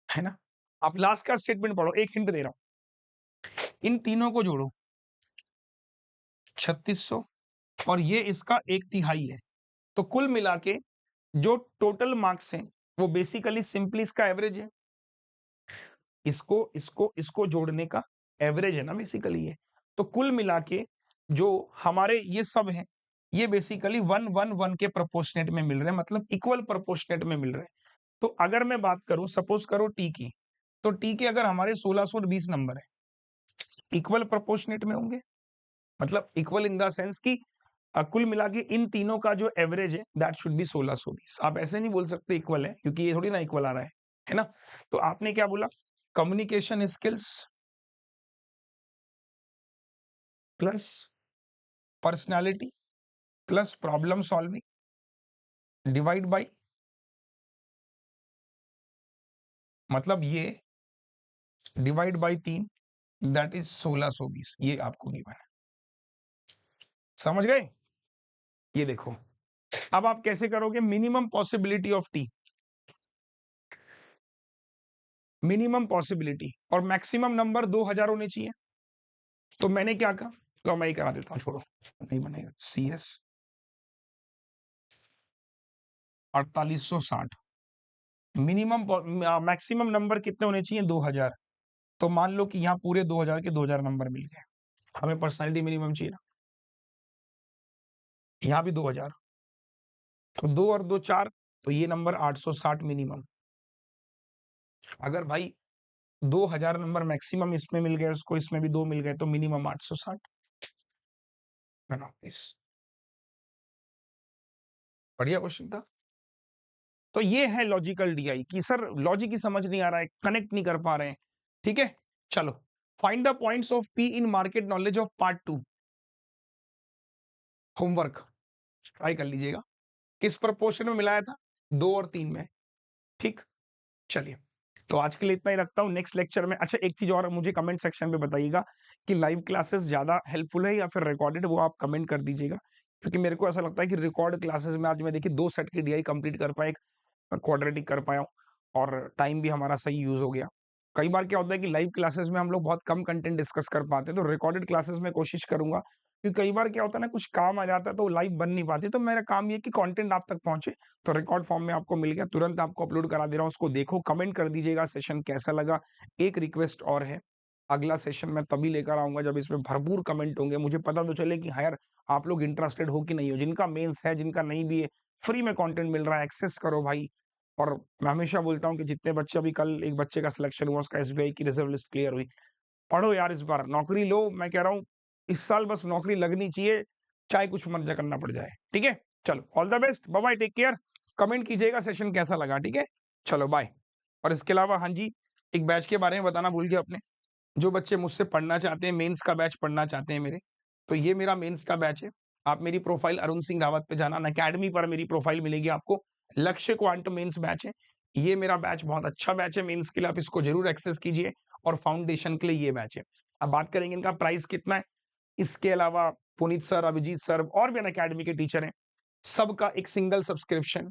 Speaker 1: है ना। आप लास्ट का स्टेटमेंट पढ़ो, एक हिंट दे रहा हूं, इन तीनों को जोड़ो, 3600 और ये इसका 1/3 है, तो कुल मिला के जो टोटल मार्क्स हैं वो बेसिकली सिंपली इसका एवरेज है, इसको इसको इसको जोड़ने का एवरेज है ना बेसिकली ये। तो कुल मिला के जो हमारे ये सब हैं, ये बेसिकली 1-1-1 के प्रोपोर्शनेट में मिल रहे हैं, मतलब इक्वल प्रोपोर्शनेट में मिल रहे हैं। तो अगर मैं बात करूं, सपोज करो टी की, तो टी के अगर हमारे 1620 नंबर है, इक्वल प्रोपोर्शनेट में होंगे, मतलब इक्वल इन द सेंस कि कुल मिला के इन तीनों का जो एवरेज है दैट शुड बी 1620। आप ऐसे नहीं बोल सकते इक्वल है, क्योंकि ये थोड़ी ना इक्वल आ रहा है ना। तो आपने क्या बोला, communication skills plus personality plus problem solving divide by, मतलब ये डिवाइड बाय 3, दैट इज 1620, ये आपको गिवन है। समझ गए? ये देखो, अब आप कैसे करोगे, minimum possibility of T, minimum possibility और मैक्सिमम नंबर 2000 होने चाहिए। तो मैंने क्या कहा, तो मैं ही करा देता हूं, छोड़ो नहीं बनेगा, CS 4860, मिनिमम मैक्सिमम नंबर कितने होने चाहिए, 2000। तो मान लो कि यहाँ पूरे 2000 के 2000 नंबर मिल गए, हमें पर्सनालिटी मिनिमम चाहिए ना, यहाँ भी 2000, तो 2 और 2 4, तो ये नंबर 860 मिनिमम। अगर भाई 2000 नंबर मैक्सिमम इसमें मिल गए उसको, इसमें भी 2 मिल गए, तो मिनिमम 860। बनाओ इस, बढ़िया क्वेश्चन था। तो ये है लॉजिकल डीआई की, सर लॉजिक ही समझ नहीं आ रहा है, कनेक्ट नहीं कर पा रहे हैं। ठीक है, चलो, find the points of P in market knowledge of part 2, homework try कर लीजिएगा, किस प्रपोर्शन में मिलाया था, 2 और 3 में। ठीक, चलिए, तो आज के लिए इतना ही रखता हूँ, नेक्स्ट लेक्चर में। अच्छा, एक चीज और मुझे कमेंट सेक्शन पे बताइएगा कि लाइव क्लासेस ज्यादा हेल्पफुल है या फिर रिकॉर्डेड, वो आप कमेंट कर दीजिएगा, क्योंकि मेरे को ऐसा लगता है कि रिकॉर्ड क्लासेस में आज मैं देखिए 2 सेट की डीआई कंप्लीट कर पाया, क्वाड्रेटिक कर पाया हूँ, और टाइम भी हमारा सही यूज हो गया। कई बार क्या होता है कि लाइव क्लासेस में हम लोग बहुत कम कंटेंट डिस्कस कर पाते हैं, तो रिकॉर्डेड क्लासेस में कोशिश करूंगा, क्योंकि कई बार क्या होता है ना, कुछ काम आ जाता है तो लाइव बन नहीं पाती, तो मेरा काम ये कि कंटेंट आप तक पहुंचे। तो रिकॉर्ड फॉर्म में आपको मिल गया, तुरंत आपको अपलोड करा दे रहा हूँ, उसको देखो, कमेंट कर दीजिएगा सेशन कैसा लगा। एक रिक्वेस्ट और है, अगला सेशन मैं तभी लेकर आऊंगा जब इसमें भरपूर कमेंट होंगे, मुझे पता तो चले कि हाँ यार आप लोग इंटरेस्टेड हो कि नहीं हो, जिनका मेंस है जिनका नहीं भी है, फ्री में कंटेंट मिल रहा है, एक्सेस करो भाई। और मैं हमेशा बोलता हूँ कि जितने बच्चे, अभी कल एक बच्चे का सिलेक्शन हुआ, उसका SBI की रिजर्व लिस्ट क्लियर हुई, पढ़ो यार, इस बार नौकरी लो, मैं कह रहा हूँ इस साल बस नौकरी लगनी चाहिए, चाहे कुछ मर्जा करना पड़ जाए। ठीक है, चलो, all the best, bye bye, take care, comment कीजिएगा सेशन कैसा लगा। ठीक है, चलो बाय। और इसके अलावा हाँ जी, एक बैच के बारे में बताना भूल गया अपने, जो बच्चे मुझसे पढ़ना चाहते हैं, मेंस का बैच पढ़ना चाहते हैं मेरे, तो ये मेरा मेंस का बैच है। आप मेरी प्रोफाइल अरुण सिंह रावत पे जाना, अकेडमी पर मेरी प्रोफाइल मिलेगी आपको, लक्ष्य क्वांट मेंस बैच है। ये मेरा बैच बहुत अच्छा बैच है मेंस के लिए, आप इसको जरूर एक्सेस कीजिए। और फाउंडेशन के लिए ये बैच है। अब बात करेंगे इनका प्राइस कितना है, इसके अलावा पुनीत सर, अभिजीत सर और भी अकेडमी के टीचर हैं, सबका एक सिंगल सब्सक्रिप्शन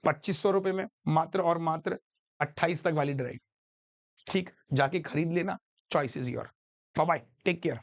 Speaker 1: 2500 रुपए में, मात्र और मात्र 28 तक वैलिड रहेगी। ठीक, जाके खरीद लेना, choice is your. Bye bye, take care.